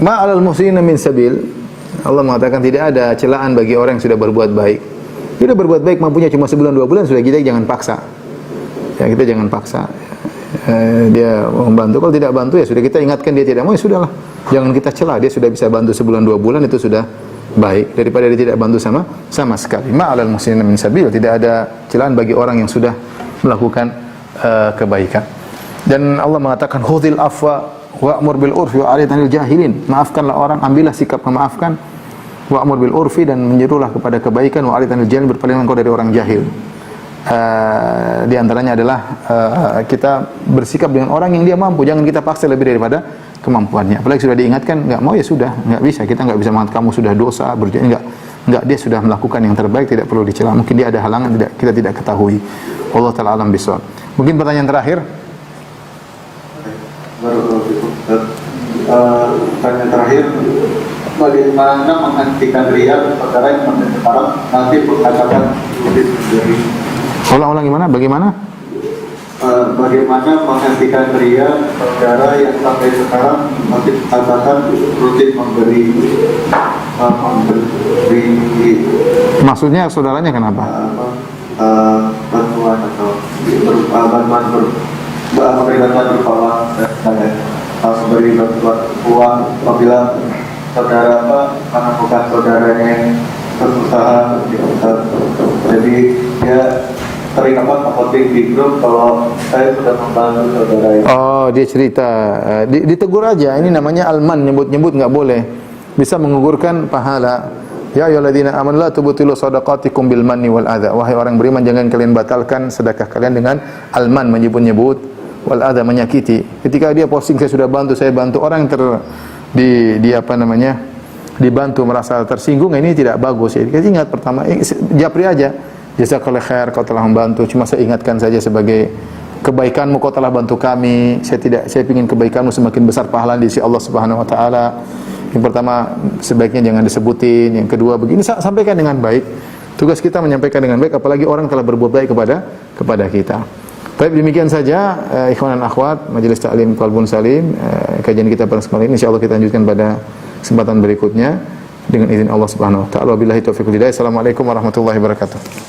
Ma'alal muslimin min sabil. Allah mengatakan tidak ada celaan bagi orang yang sudah berbuat baik. Dia berbuat baik mampunya cuma sebulan 2 bulan, sudah, kita jangan paksa. Ya, kita jangan paksa. Dia membantu, kalau tidak bantu ya sudah, kita ingatkan dia tidak mau, ya sudahlah. Jangan kita celah, dia sudah bisa bantu sebulan 2 bulan, itu sudah baik daripada dia tidak bantu sama sekali. Ma'alal muslimin min sabil. Tidak ada celaan bagi orang yang sudah melakukan kebaikan. Dan Allah mengatakan khudhil afwa wa'mur bil urfi wa'rid 'anil jahilin. Maafkanlah orang, ambillah sikap memaafkan, wa'mur bil urfi, dan menyerulah kepada kebaikan, wa'rid 'anil jahilin, berpalinglah engkau dari orang jahil. Di antaranya adalah kita bersikap dengan orang yang dia mampu, jangan kita paksa lebih kemampuannya. Apalagi sudah diingatkan nggak mau, ya sudah, nggak bisa. Kita nggak bisa mengatakan kamu sudah dosa berjudi, nggak, dia sudah melakukan yang terbaik, tidak perlu dicela. Mungkin dia ada halangan, kita tidak ketahui. Allah taala alam bisawab. Mungkin pertanyaan terakhir. Pertanyaan terakhir, bagaimana menghentikan riya perkara yang sekarang nanti mengatakan dari Ulang gimana? Bagaimana menghentikan riya saudara yang sampai sekarang masih katakan rutin memberi maksudnya saudaranya kenapa? Bantuan atau memberi bantuan berupa uang dan memberi bantuan uang apabila saudara menemukan saudaranya yang berusaha, jadi dia sering posting di grup kalau saya sudah membantu saudara itu. Oh, dia cerita, ditegur aja. Ini namanya alman, nyebut nggak boleh, bisa mengugurkan pahala. Ya ayyuhalladzina amanu la tubtilu shadaqatikum bil manni wal adza. Wahai orang beriman, jangan kalian batalkan sedekah kalian dengan alman, menyebut-nyebut, wal adza, menyakiti. Ketika dia posting saya sudah bantu, saya bantu, orang dibantu merasa tersinggung, ini tidak bagus ya. Kita ingat pertama, japri aja. Jazakallahu khair, kau telah membantu. Cuma saya ingatkan saja sebagai kebaikanmu, kau telah bantu kami. Saya ingin kebaikanmu semakin besar pahala di sisi Allah Subhanahu wa taala. Yang pertama, sebaiknya jangan disebutin. Yang kedua, begini, sampaikan dengan baik. Tugas kita menyampaikan dengan baik, apalagi orang telah berbuat baik kepada kita. Baik, demikian saja ikhwan dan akhwat Majelis Ta'lim Qalbun Salim, kajian kita pada kali ini. Insyaallah kita lanjutkan pada kesempatan berikutnya dengan izin Allah Subhanahu wa taala. Wabillahi taufiq wal hidayah. Assalamualaikum warahmatullahi wabarakatuh.